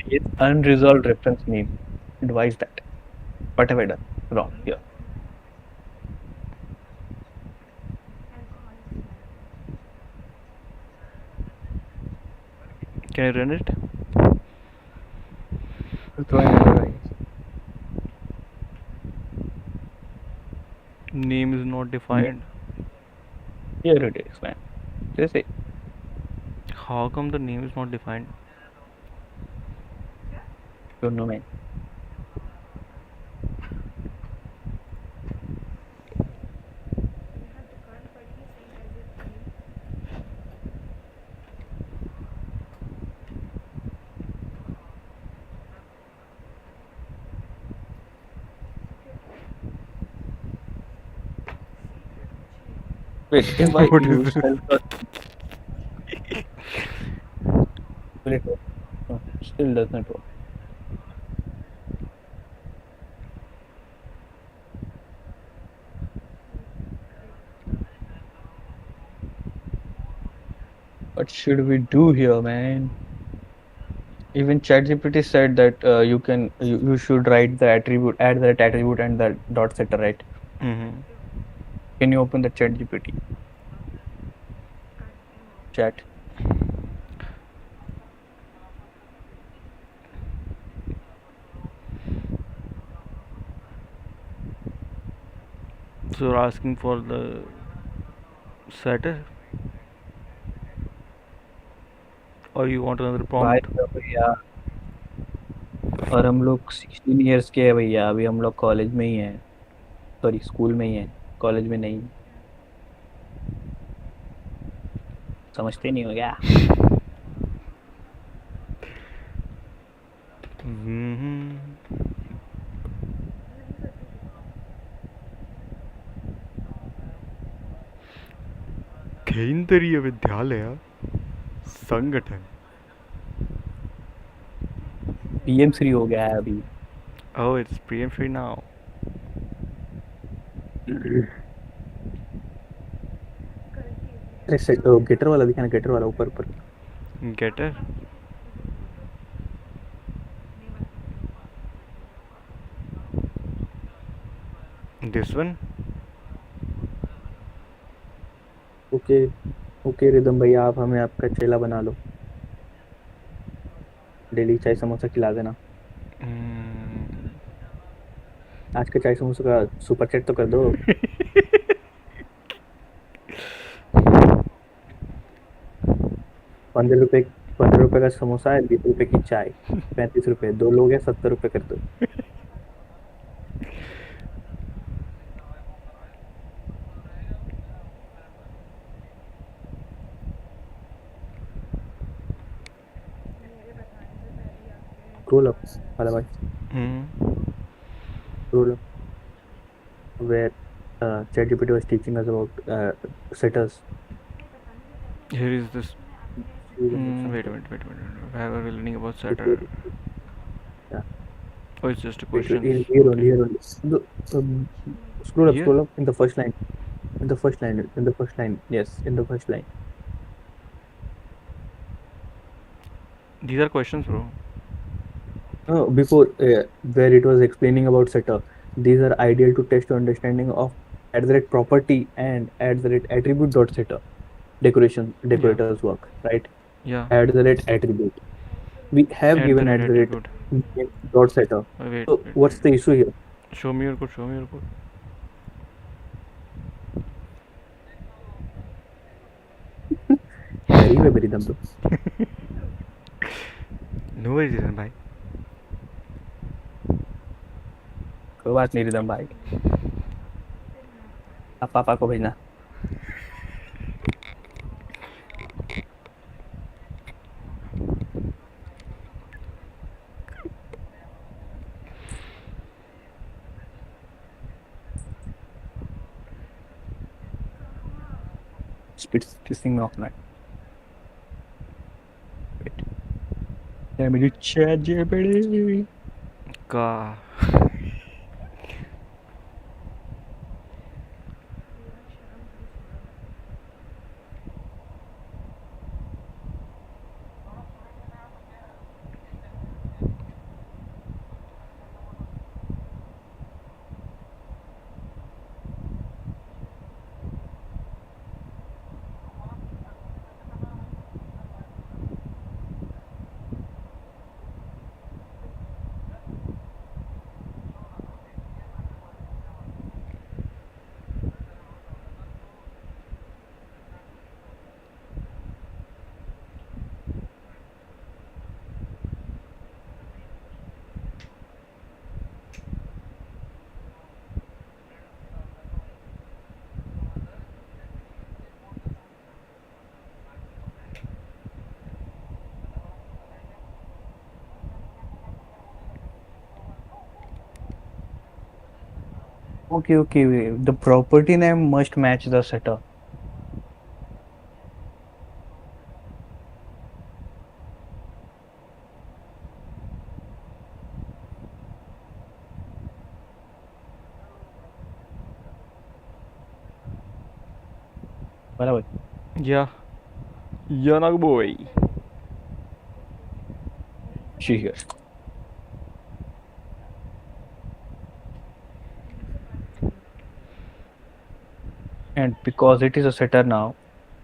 It's unresolved reference name. Advise that. What have I done wrong here? Can I run it? Name is not defined. Here it is, man. Just say How come the name is not defined? don't know, man. Wait, if I What is use this? will it work? No, still does not work. What should we do here, man? Even ChatGPT said that you should write the attribute, add that attribute and the dot setter, right? Mm-hmm. Can you open the ChatGPT chat? So you're asking for the setter, or you want another भाई prompt? भैया, और हम लोग 16 years के हैं भैया, अभी हम लोग कॉलेज में ही हैं, सॉरी स्कूल में ही हैं, कॉलेज में नहीं। समझते नहीं हो क्या? केंद्रीय विद्यालय संगठन। पीएम श्री हो गया है अभी। Oh, it's PM free now. गेटर वाला दिखाना, गेटर वाला ऊपर ऊपर। Getter. This one. Okay rhythm भैया, आप हमें आपका चेला बना लो, डेली चाय समोसा खिला देना। आज का चाय समोसा का सुपर चैट तो कर दो। 15 रुपए का समोसा है, 20 रुपए की चाय, 35 रुपए, 2 लोग हैं, 70 रुपए कर दो। scroll up, otherwise Hmm. scroll up where ChatGPT was teaching us about setters. Here is this. See the Wait a example minute, wait a minute. Where are we learning about before. Saturn? Yeah, Oh, it's just a wait, questions. here only, Okay. here only. The, Here? scroll up in the first line. In the first line, in the first line. Yes, in the first line. These are questions, bro. No, before where it was explaining about setter, these are ideal to test your understanding of at the rate property and at the rate attribute dot setter Yeah. decorator's work, right? Yeah. At the rate attribute. We have At the given red at the rate attribute. name dot setter. Wait, So wait, what's wait. the issue here? Show me your code, show me your code. गरीब है मेरी दम तो No reason, bhai. कोई बात नहीं rhythm भाई आप पापा को भेजना It's pissing me off now. Wait. Let me do ChatGPT. Ka. Okay, okay. Wait. The property name must match the setter. बराबर Yeah. Yanag boy. she here. And because it is a setter now,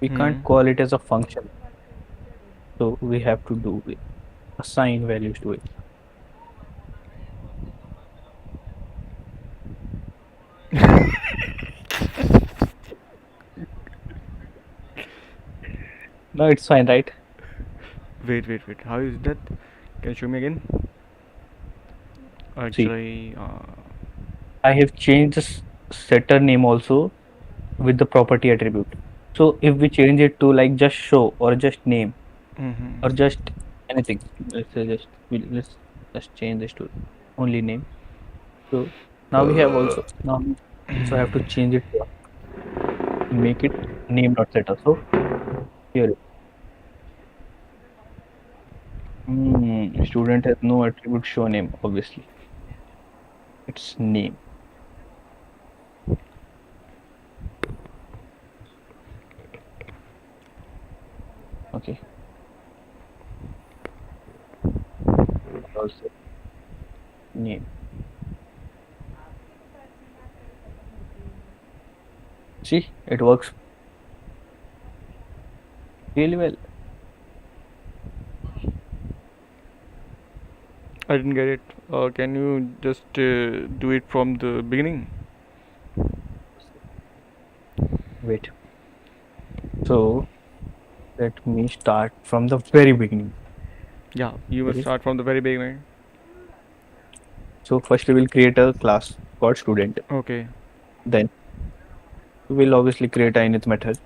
we Hmm. can't call it as a function. So we have to do it. Assign values to it. No, it's fine, right? Wait, wait, wait. How is that? Can you show me again? See, Actually, I have changed the setter name also with the property attribute. So if we change it to like just show or just name or mm-hmm. just anything, let's say let's just change this to only name. So now we have also have to change it to make it name dot setter. So here student has no attribute show name, obviously. It's name. Okay. Also name. See, it works really well. I didn't get it. Can you just do it from the beginning? Wait. So let me start from the very beginning. Yeah, you must Okay. start from the very beginning. So first we will create a class called student. Okay. Then we will obviously create a init method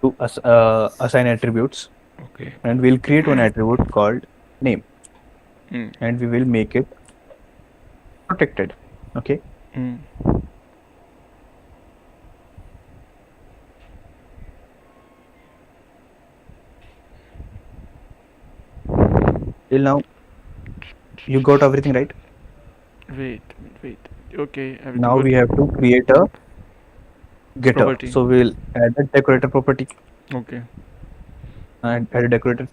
to assign attributes, Okay. and we'll create one attribute called name. Mm. and we will make it protected. Okay. Mm. Till now, you got everything right. Wait, wait. Okay, everything Now we good. have to create a getter. Property. So we'll add a decorator property Okay. and add a decorator.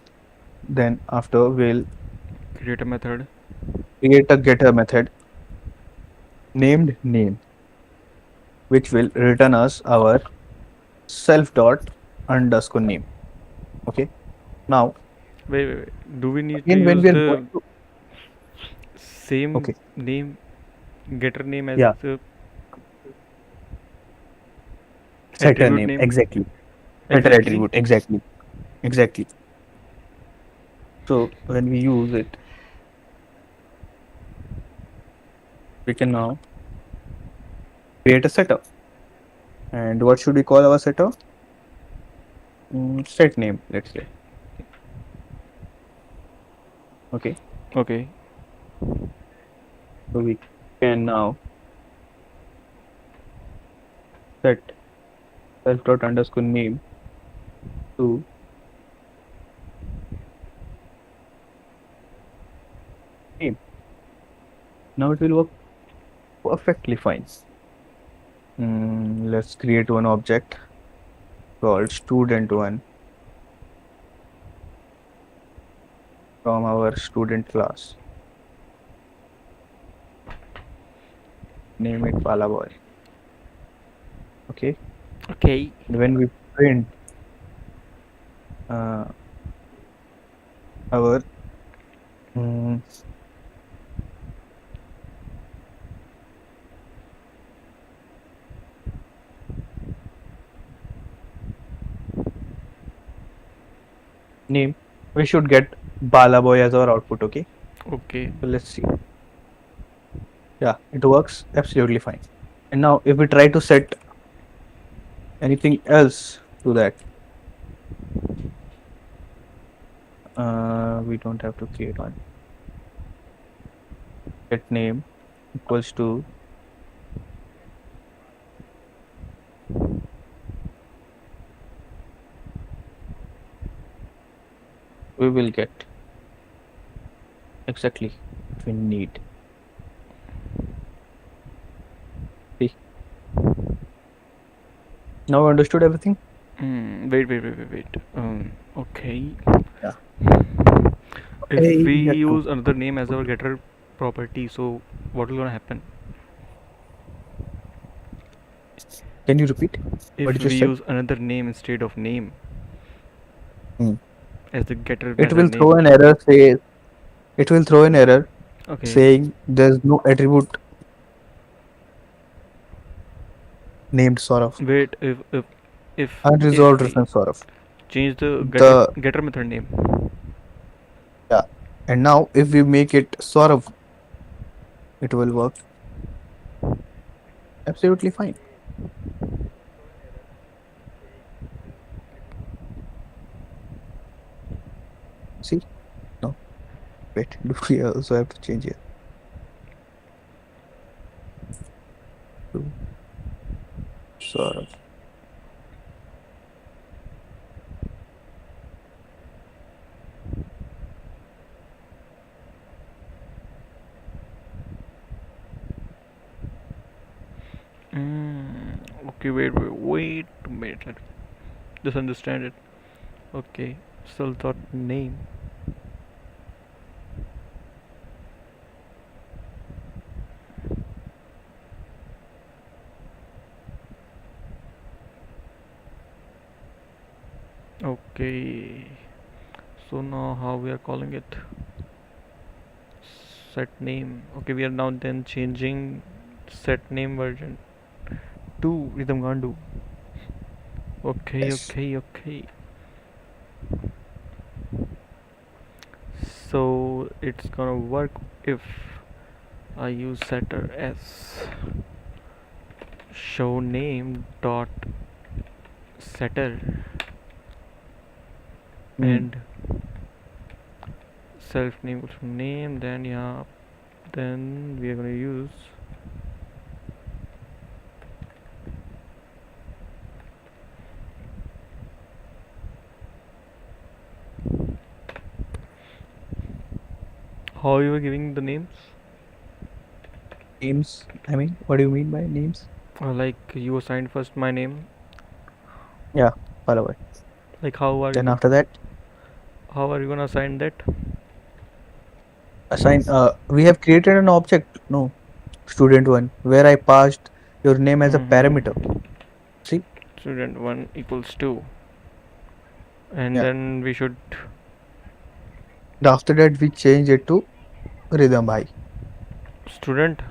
Then after we'll Create a method. create a getter method named name, which will return us our self dot underscore name. Okay. Now Wait, wait, wait. Do we need to again, when use we are going the to same okay, name, getter name as yeah, the setter attribute name name? exactly, setter Exactly. attribute exactly, exactly. So when we use it, we can now create a setter. And what should we call our setter? Set name, let's say. Okay. Okay. So we can now set self dot underscore name to name. Now it will work perfectly fine. Let's create one object called student1 from our student class. Name it Palaboy. Okay. Okay. And when we print uh, our mm, name, we should get Balaboy as our output. Okay. Okay. So let's see. Yeah, it works absolutely fine. And now if we try to set anything else to that, we don't have to create one. Get name equals to we will get exactly what we need. See, now understood everything? Wait, wait, wait, wait, wait. Okay. Yeah. If Hey, we yeah, use another name as our getter property, so what will gonna happen? can you repeat what If did you we say? use another name instead of name Hmm. as the getter It method will throw name. an error say it will throw an error Okay. saying there's no attribute named sort of Wait, if unresolved we reference sort of change the the getter method name. yeah, and now if we make it sort of it will work absolutely fine. See, no, wait, do we also have to change it to sort of? Okay, wait a minute. Let me just understand it. Okay, self dot name. Okay, so now how we are calling it? Set name. Okay, we are now then changing set name version to Rhythm Gandu. Okay, Yes. okay, okay. So it's gonna work if I use setter as show name dot setter Hmm. and self name equals to name, then yeah, then we are gonna use how you were giving the names. Names. I mean, what do you mean by names? Like you assigned first my name. Yeah, follow it. Like Then after that, how are you gonna assign that? assign. We have created an object. No, student one, where I passed your name as a parameter. Mm-hmm. See? Student one equals two, and Yeah. then we should After that, we change it to rhythm high. student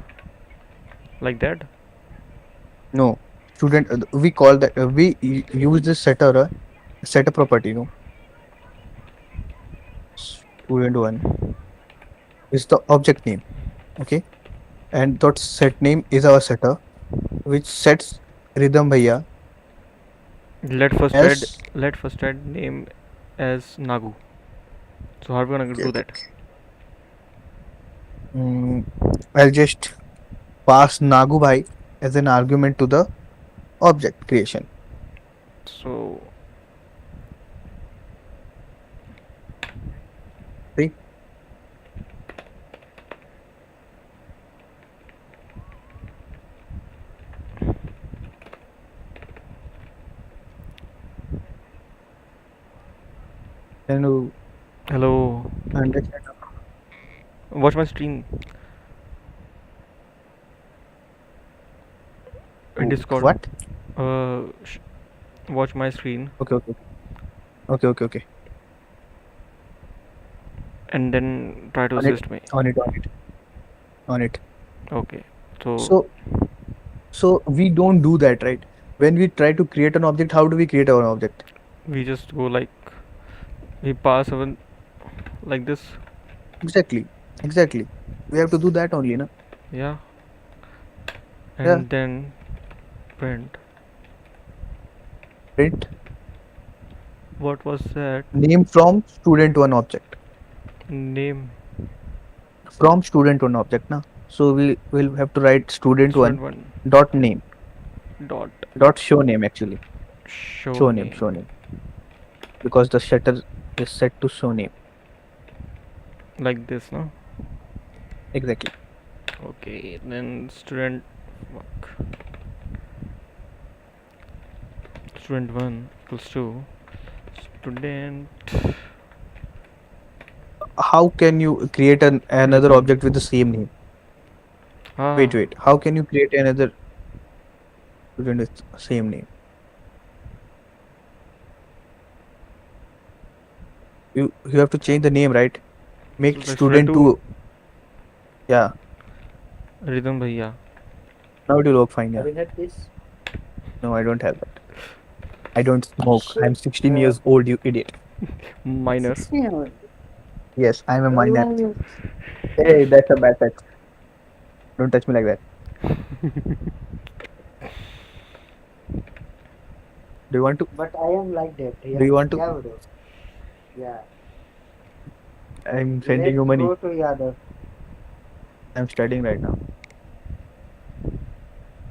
like that. No, student. We call that. Use this setter property. No, student one is the object name. Okay, and that set name is our setter, which sets rhythm bhaiya Let first add as. let first add name as Nagu. So how are we gonna Okay, do okay. that? Mm, I'll just pass Nagu bhai as an argument to the object creation. So See? Can you hello, understand? watch my screen in Discord. What? Uh, sh- watch my screen Okay, okay, okay, okay, okay. and then try to On it, assist me. on it, on it, on it. Okay. So So, so we don't do that, right? When we try to create an object, how do we create our object? we just go like we pass our like this. Exactly, exactly. We have to do that only, na? Yeah. Yeah. And then print. Print What was that? name from student one object. Name From student one object, na? So we will have to write student student one one dot name dot dot show name actually. show Show name. name, show name. Because the setter is set to show name. Like this, no? Exactly. Okay. Then student. Fuck. Student one equals to student. How can you create another Rhythm. object with the same name? Ah. Wait. How can you create another student with same name? You have to change the name, right? Make So the student student two. Yeah. Rhythm bhaiya. Now it will work fine. Yeah. Have you had this? No, I don't have that. I don't smoke. I'm 16 years old. You idiot. Minor. Yeah. Yes, I'm a minor. Hey, that's a bad touch. Don't touch me like that. Do you want to? But I am like that. Yeah. Do you want to? Yeah, bro. Yeah. I'm sending you money. Go to Yadav. I'm studying right now.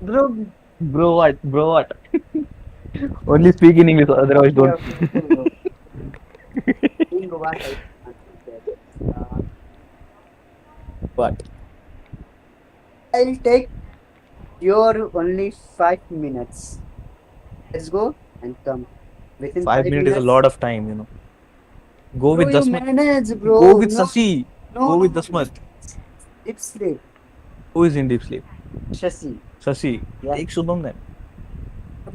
Bro. Bro, what? Bro, what? Only speak in English, otherwise Yeah, don't. okay, bro. Think what I said. What? I'll take your only 5 minutes. Let's go and come. Within 5 minutes is a lot of time, you know. Go Bro, with you Dasmat. manage, bro. Go with No, Sasi. no, Go with no. Dasmat. Deep sleep. Who is in deep sleep? Shashi. Sasi. Yeah. Take Shubham then.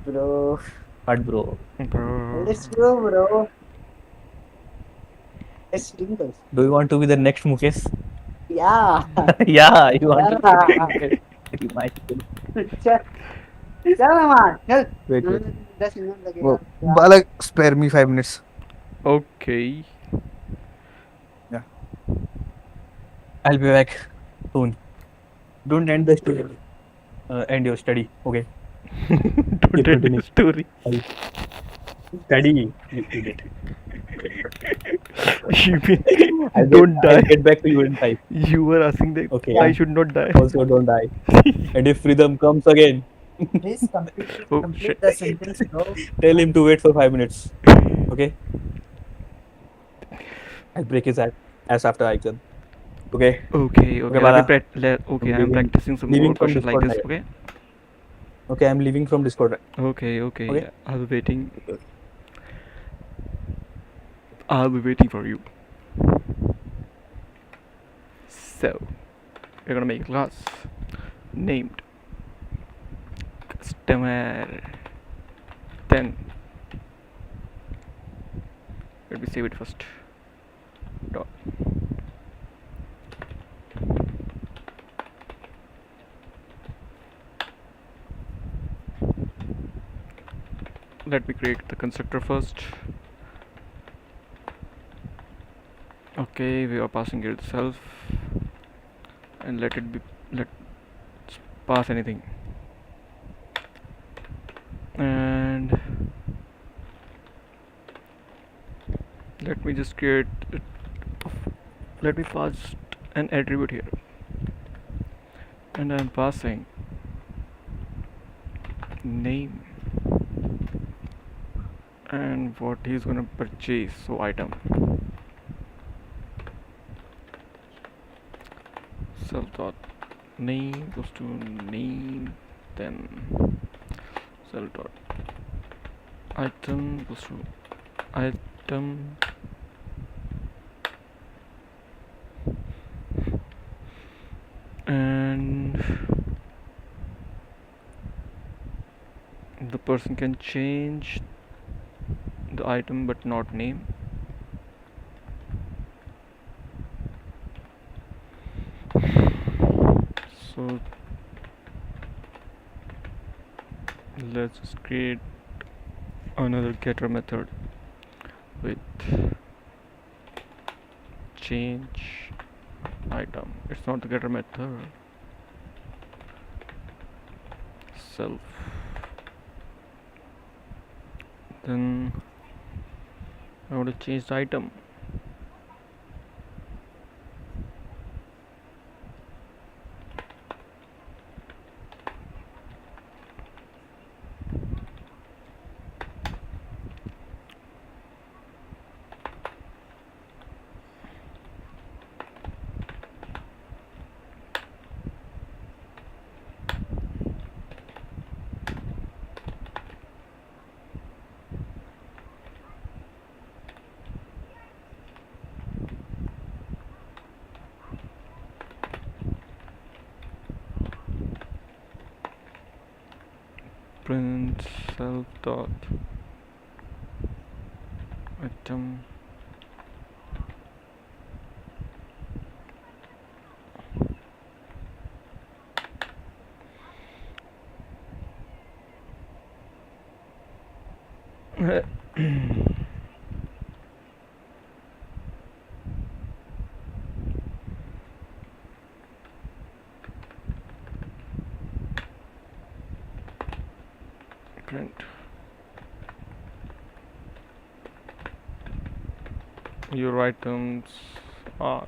Bro. What, bro? Bro. Let's go, bro. Let's do this. Do you want to be the next Mukesh? Yeah. Yeah, you want Yeah. to. You might. चल चल अमन चल Wait. 10 minute लगेगा Well, Balak, spare me 5 minutes. Okay. I'll be back soon. Don't end the story. End your study. Okay. Don't end continue. the story. Study. You idiot. You mean I'll don't die? get back to you in 5. You were asking that Okay. I Yeah. should not die. Also, don't die. And if rhythm comes again, Please Oh complete shit. the sentence, bro. tell him to wait for 5 minutes. Okay? I'll break his ass after I can. Okay? Okay, Okay, okay. Bala. Okay, I'm I'm practicing some more leaving from questions like Discord this. now. Okay. Okay, I'm leaving from Discord. Okay, okay. Okay? Yeah, I'll be waiting. Okay. I'll be waiting for you. So, we're gonna make a class named customer 10. Let me save it first. Dot. Let me create the constructor first. Okay, we are passing it itself, and let's pass anything. And let me just create let me pass an attribute here, and I'm passing name and what he's gonna purchase. So item self dot name goes to name, then self dot item goes to item, and the person can change the item but not name. So let's just create another getter method with change item. It's not the getter method. Self. Then I want to change the item. Print self dot item. Print your items are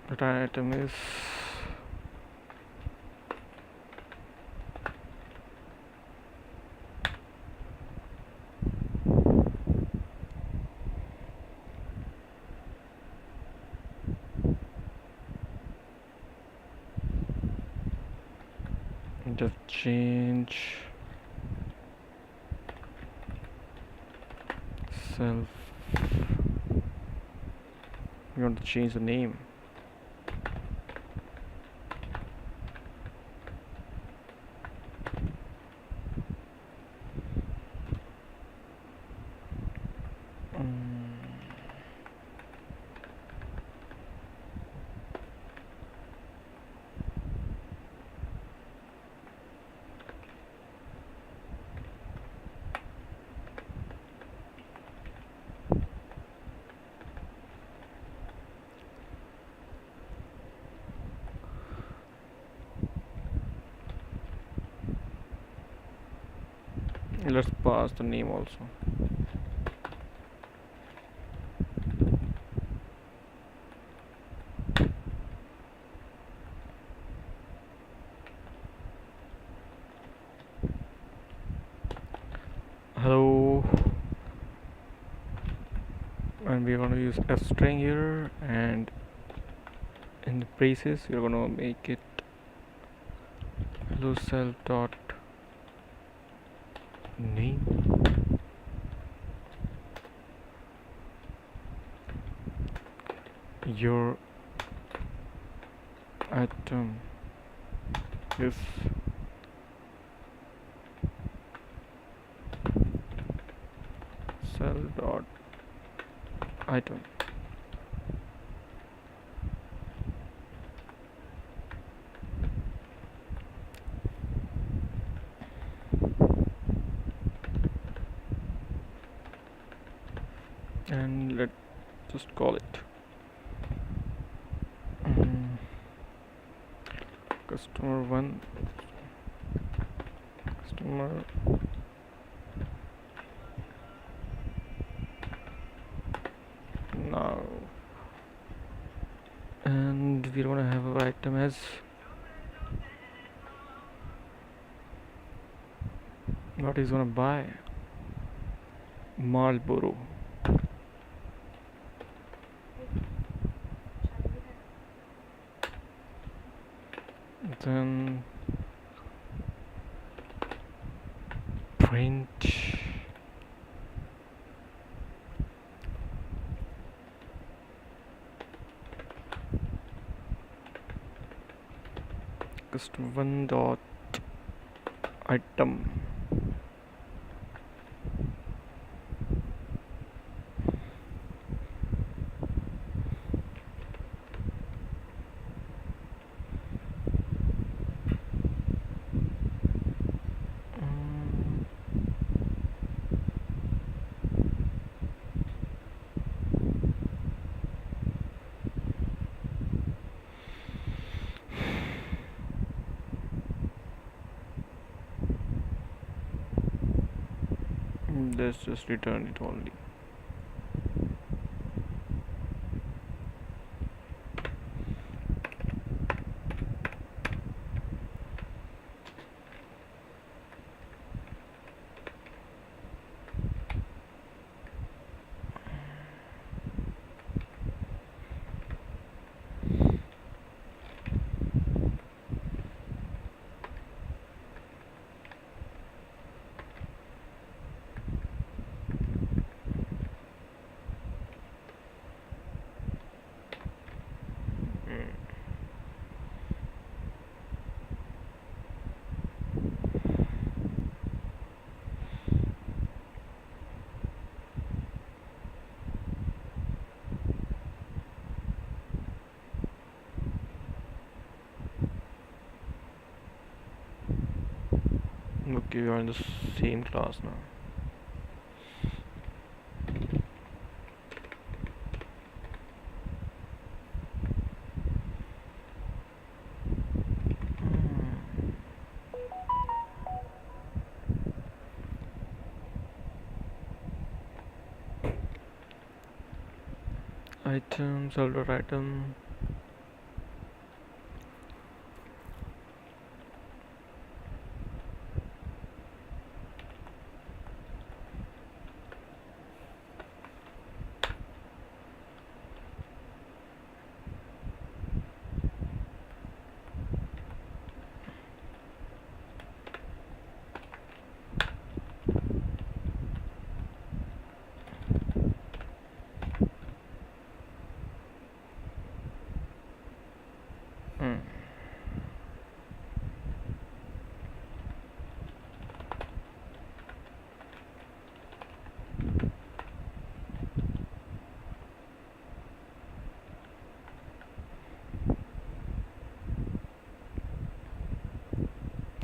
that item is just change self. We want to change the name. Let's pass the name also. Hello, and we're going to use a string here, and in the braces we're going to make it hello self dot name. Your item is cell dot item. And let's just call it customer 1, customer now, and we're gonna have our item as what he's gonna buy, Marlboro. Then print custom 1 dot item. Let's just return it only. Okay, we are in the same class now. Item, solder item.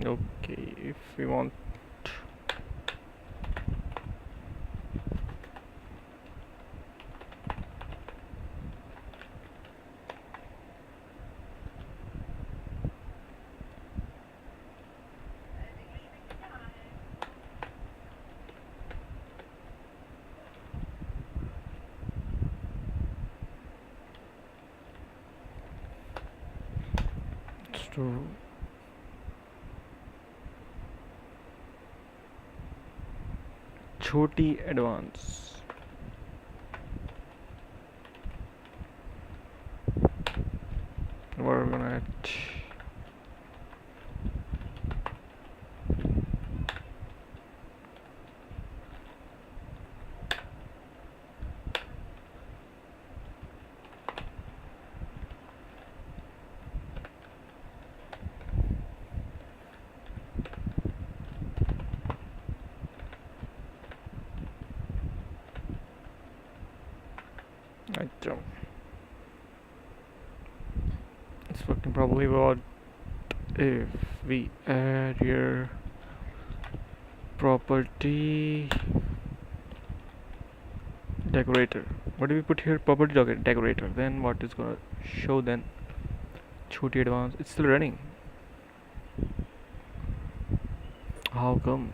Okay, if we want to Choti Advance. We're gonna item. It's working probably. What if we add here property decorator? What do we put here? Property decorator. Then what is gonna show then? Choti Advance. It's still running. How come?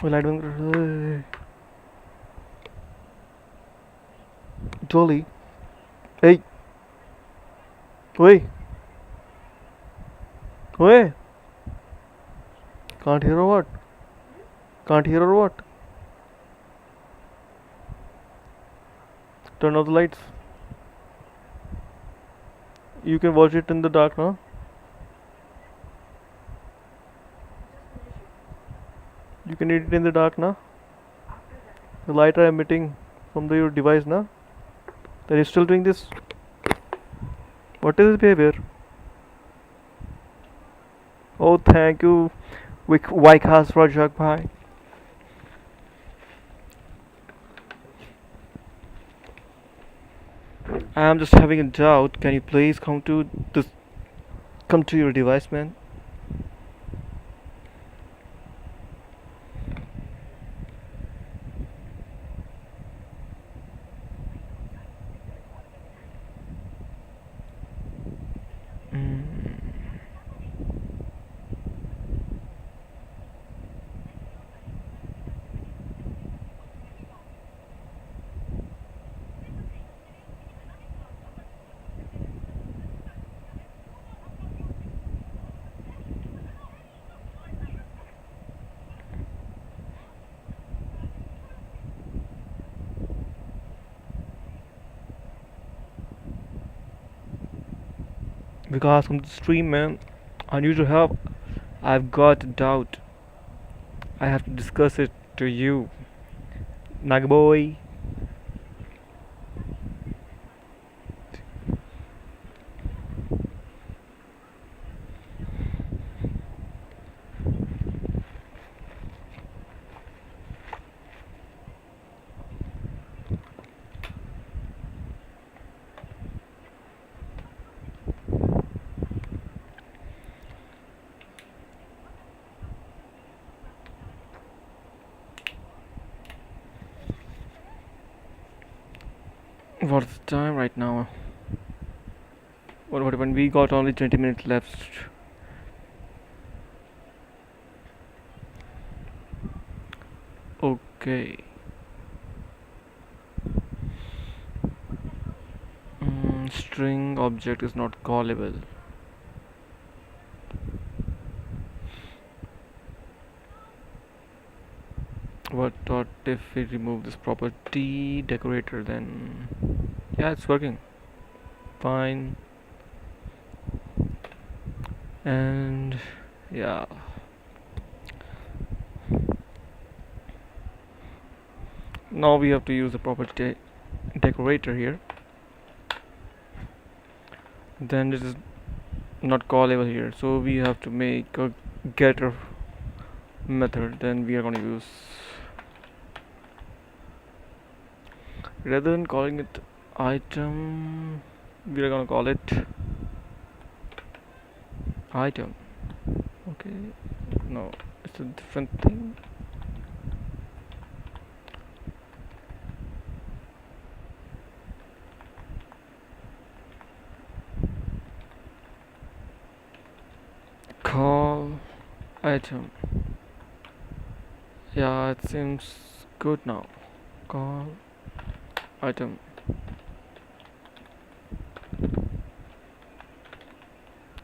Well, I don't. Dolly. Hey. Oi. Oi. Can't hear or what? Can't hear or what? Turn off the lights. You can watch it in the dark, huh? You can eat it in the dark, na? The light are emitting from your device, na? Are you still doing this? What is this behavior? Oh, thank you, Vikas Rajak Bhai. I am just having a doubt. Can you please come to this? Come to your device, man. Because from the stream, man, I need to help. I've got a doubt. I have to discuss it to you, Nagaboy. What's the time right now? What when we got only 20 minutes left? Okay. String object is not callable. What if we remove this property decorator? Then yeah, it's working fine. And yeah, now we have to use the property decorator here. Then this is not callable here, so we have to make a getter method. Then we are going to use, rather than calling it item, we are going to call it item. Okay, no, it's a different thing. Call item. Yeah, it seems good now. Call item.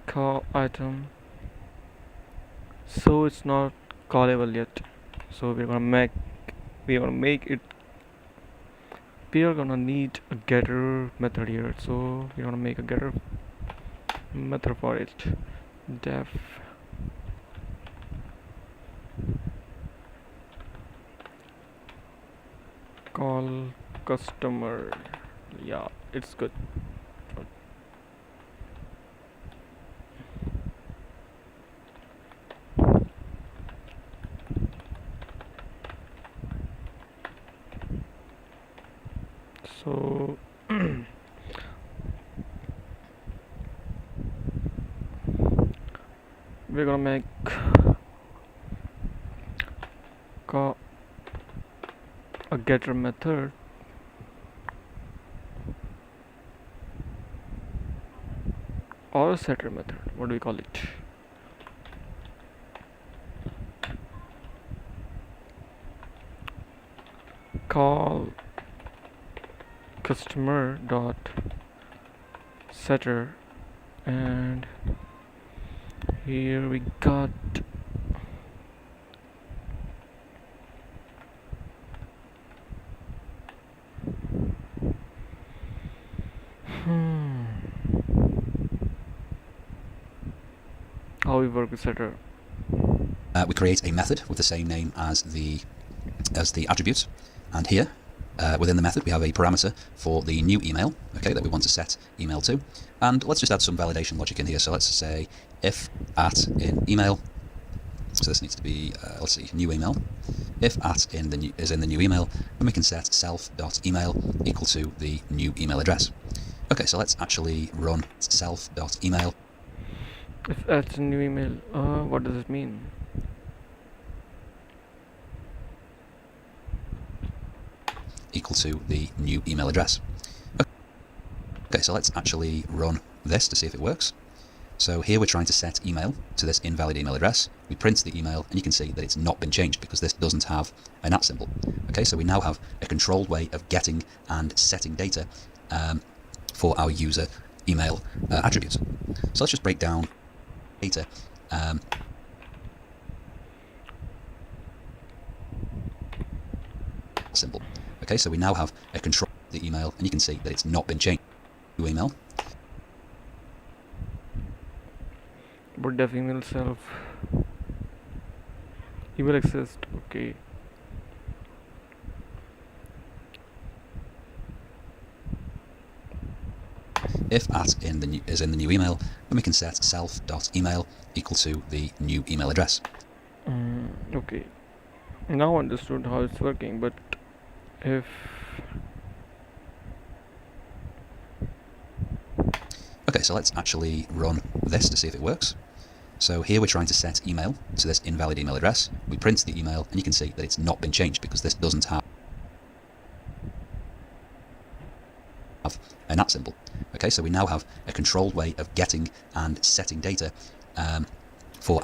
Call item. So it's not callable yet. So we're gonna make it. We are gonna need a getter method here. So we're gonna make a getter method for it. Def call customer. Yeah, it's good. So we're gonna make a getter method or a setter method. What do we call it? Call customer dot setter, and here we got how we work with setter. We create a method with the same name as the attribute, and here within the method we have a parameter for the new email, okay, that we want to set email to, and let's just add some validation logic in here. So let's say if at in email, so this needs to be let's see, new email. If at in the new is in the new email, then we can set self.email equal to the new email address. Okay, so let's actually run self.email. If at a new email, what does it mean? Equal to the new email address. Okay, so let's actually run this to see if it works. So here we're trying to set email to this invalid email address. We print the email and you can see that it's not been changed because this doesn't have an @ symbol. Okay, so we now have a controlled way of getting and setting data for our user email attribute. So let's just break down data. Symbol. Okay, so we now have a control the email and you can see that it's not been changed. New email. But def email self email exist. Okay. If at in the new is in the new email, then we can set self.email equal to the new email address. Okay. Now understood how it's working, but if Okay, so let's actually run this to see if it works. So here we're trying to set email to this invalid email address. We print the email and you can see that it's not been changed because this doesn't have an @ symbol. Okay, so we now have a controlled way of getting and setting data for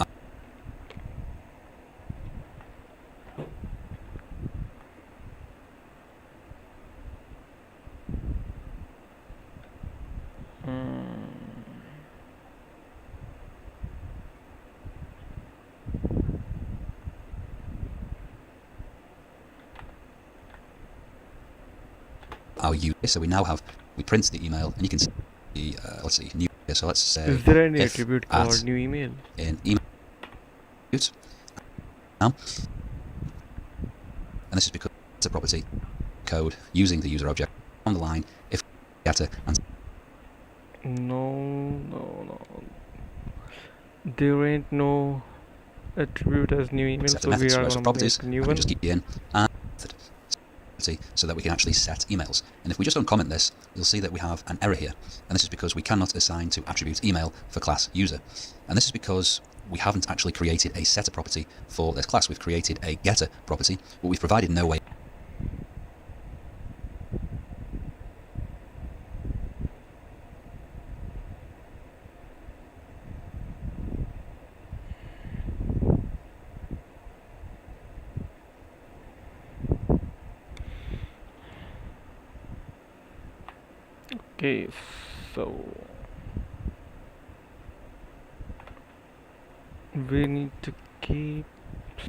our user. So we now have, we print the email, and you can see, let's see, new. So let's say Is there any if attribute at called new email? in email now, and this is because it's a property code using the user object on the line if getter and No. There ain't no attribute as new email, set a so method. we So are as gonna properties, make a new I can one. just keep in and method so that we can actually set emails. And if we just uncomment this, you'll see that we have an error here. And this is because we cannot assign to attribute email for class user. And this is because we haven't actually created a setter property for this class. We've created a getter property, but we've provided no way. Okay, so we need to keep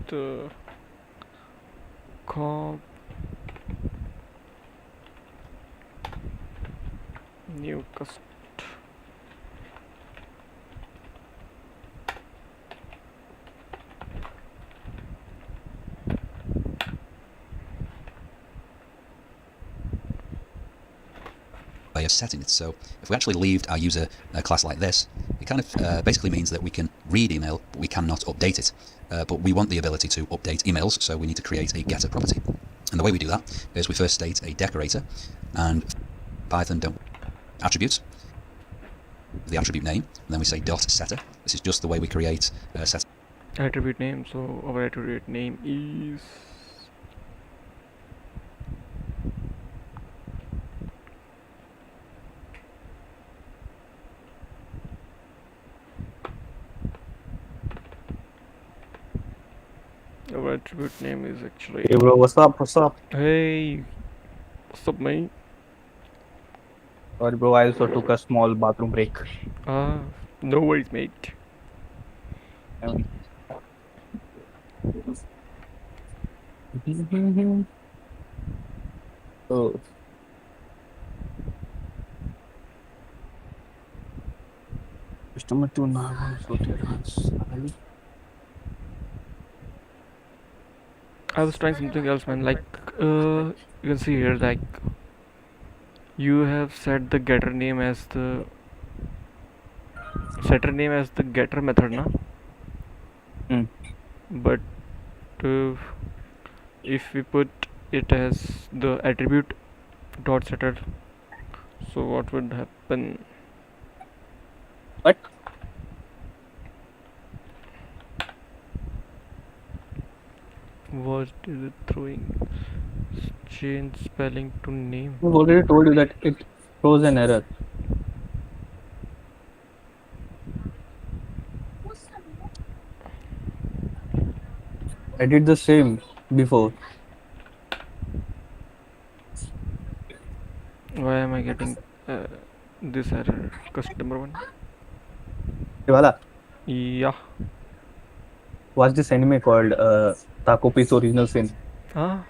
the comp new cust. Way of setting it. So if we actually leave our user class like this, it kind of basically means that we can read email, but we cannot update it. But we want the ability to update emails, so we need to create a getter property. And the way we do that is we first state a decorator, and Python don't attributes, the attribute name, and then we say dot setter. This is just the way we create setter. Attribute name, so our attribute name is our attribute name is actually Hey bro, what's up? What's up? hey, what's up mate? Sorry bro, I also took a small bathroom break. No worries mate. Um, So customer to now I was trying something else man, like you can see here, like you have set the getter name as the setter name as the getter method na, but uh, if we put it as the attribute dot setter, so what would happen? what? What is it throwing? Change spelling to name. I've already told you that it throws an error. I did the same before. Why am I getting this error? Customer one. Hey, Wala, Yeah. watch this anime called Taco Piece Original Sin. Ah.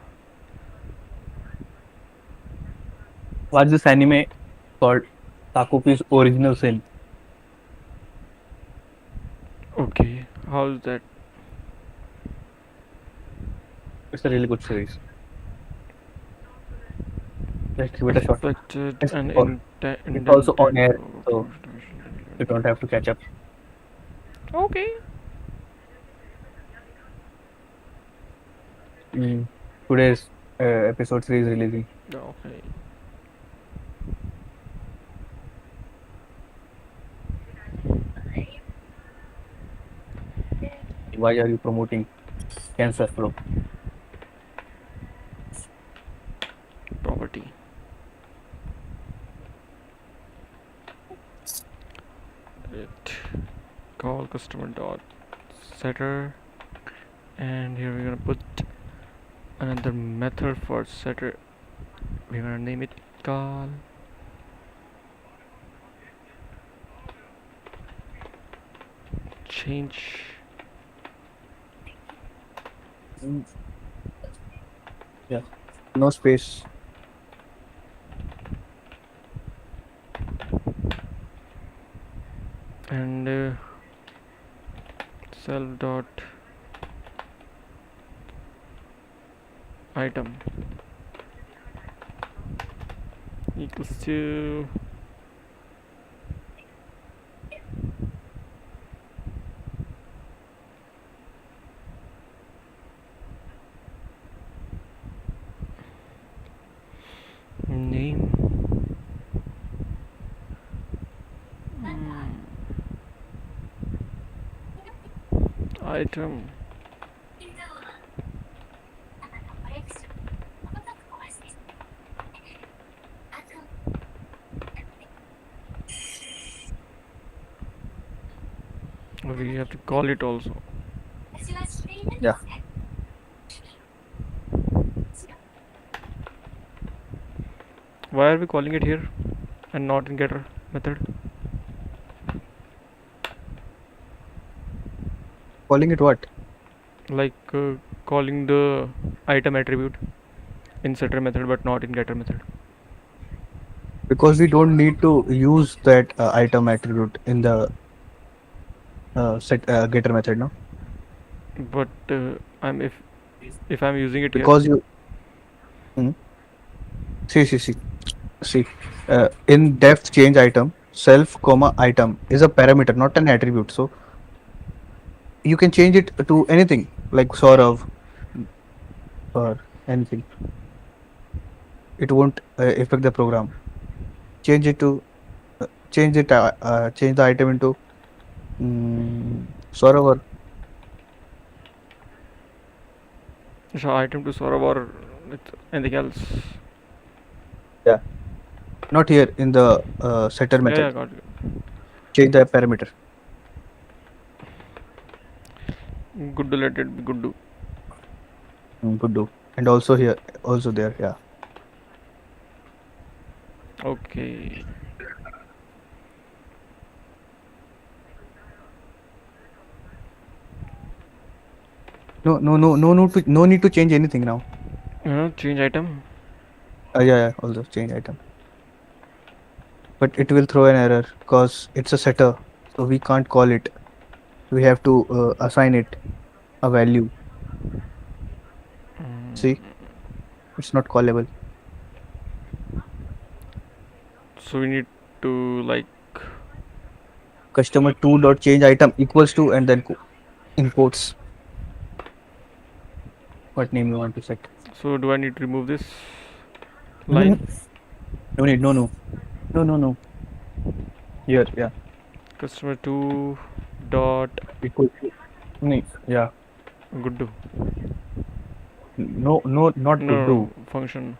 Watch this anime called Taco Piece Original Sin. Okay. How's that? It's a really good series. Let's give it a shot. Expected It's and al- it's also on air, so you don't have to catch up. Okay. Today's episode 3 is releasing. Okay. Why are you promoting cancer, bro? Property. It call customer dot setter, and here we're gonna put another method for setter. We're gonna name it call change Yeah, no space. and self dot item equals to name item we have to call it also. Yeah. Why are we calling it here and not in getter method? Calling it what? Like calling the item attribute in setter method but not in getter method. Because we don't need to use that item attribute in the set getter method, no? But I'm if I'm using it here. Because you Hmm. See. In def change item, self comma item is a parameter, not an attribute. So you can change it to anything like Saurav or anything. It won't affect the program. Change it to change the item into Saurav or So item to Saurav or anything else. yeah, not here in the setter Yeah, method. got it. Change the parameter. Good to let it be good to. Could do. And also here, also there. Yeah. Okay. No need to change anything now. Change item. Yeah. Also change item. But it will throw an error because it's a setter, so we can't call it. We have to assign it a value. See, it's not callable. So we need to like. Customer 2 dot change item equals to and then in quotes what name you want to set. So do I need to remove this No, line? no need. No. Here, yeah. Customer 2 dot Equal to. No, yeah. good to. No, not No, to do. function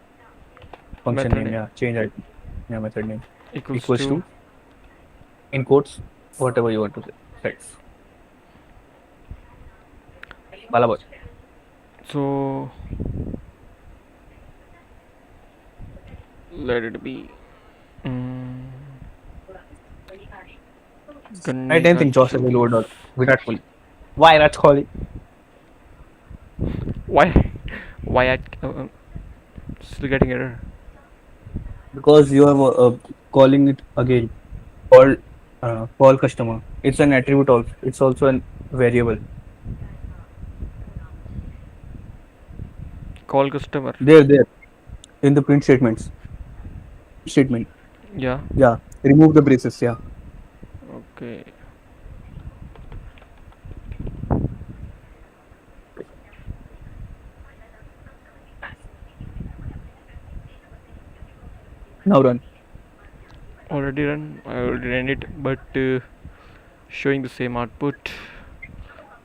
Function method name, name yeah. Change item. Yeah, method name. equals To in quotes whatever you want to set. Balaboy. So let it be. I don't think Josh will load or Virat Kohli. Why Virat Kohli? Why? Why I still getting error? Because you are calling it again. Call customer. It's an attribute also. It's also a variable. Call customer. There. In the print statements. Statement. Yeah. Yeah. Remove the braces. Yeah. Okay. Now run. Already run. I already ran it, but showing the same output,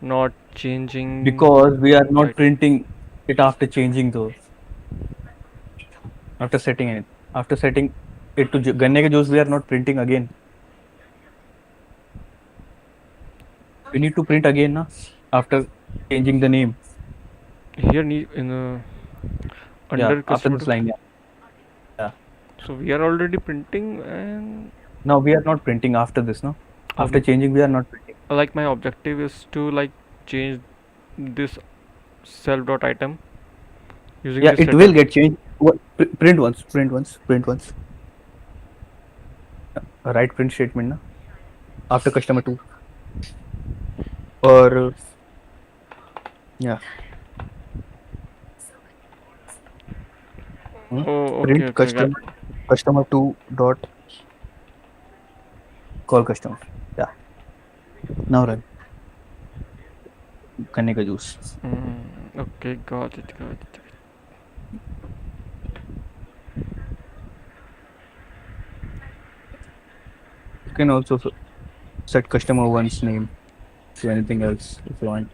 not changing. Because we are not Right. printing it after changing those. After setting it. After setting it to Ganne ke juice, we are not printing again. We need to print again na? After changing the name. Here in the under After customer this two. line. Yeah. So we are already printing and. No, we are not printing after this, no? After changing, we are not printing. Like my objective is to like change this self dot item using Yeah, this it setter. will get changed. Print once. Write print statement, na? after customer 2, or yeah, Oh, okay, print okay, got. customer 2 dot call customer. Yeah, now run गन्ने का juice. Okay, got it, got it. You can also set customer one's name to anything else if you want.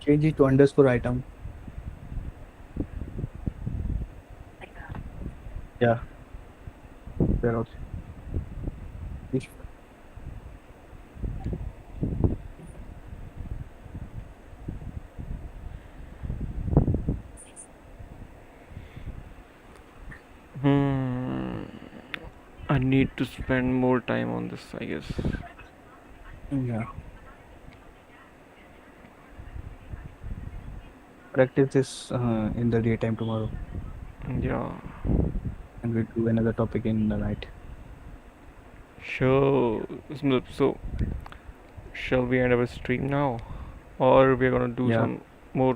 Change it to underscore item. Yeah, there also. Hmm. I need to spend more time on this, I guess. Yeah. Practice this in the daytime tomorrow, Yeah. and we'll do another topic in the night. So, shall we end our stream now? Or we're gonna do Yeah. some more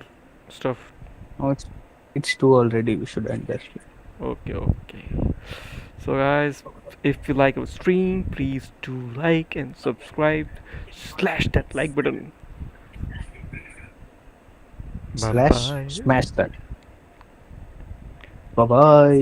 stuff? Oh, it's two already. We should end that. Okay, okay. So, guys, if you like our stream, please do like and subscribe. Slash that like button. Bye Slash bye. smash that. Bye bye.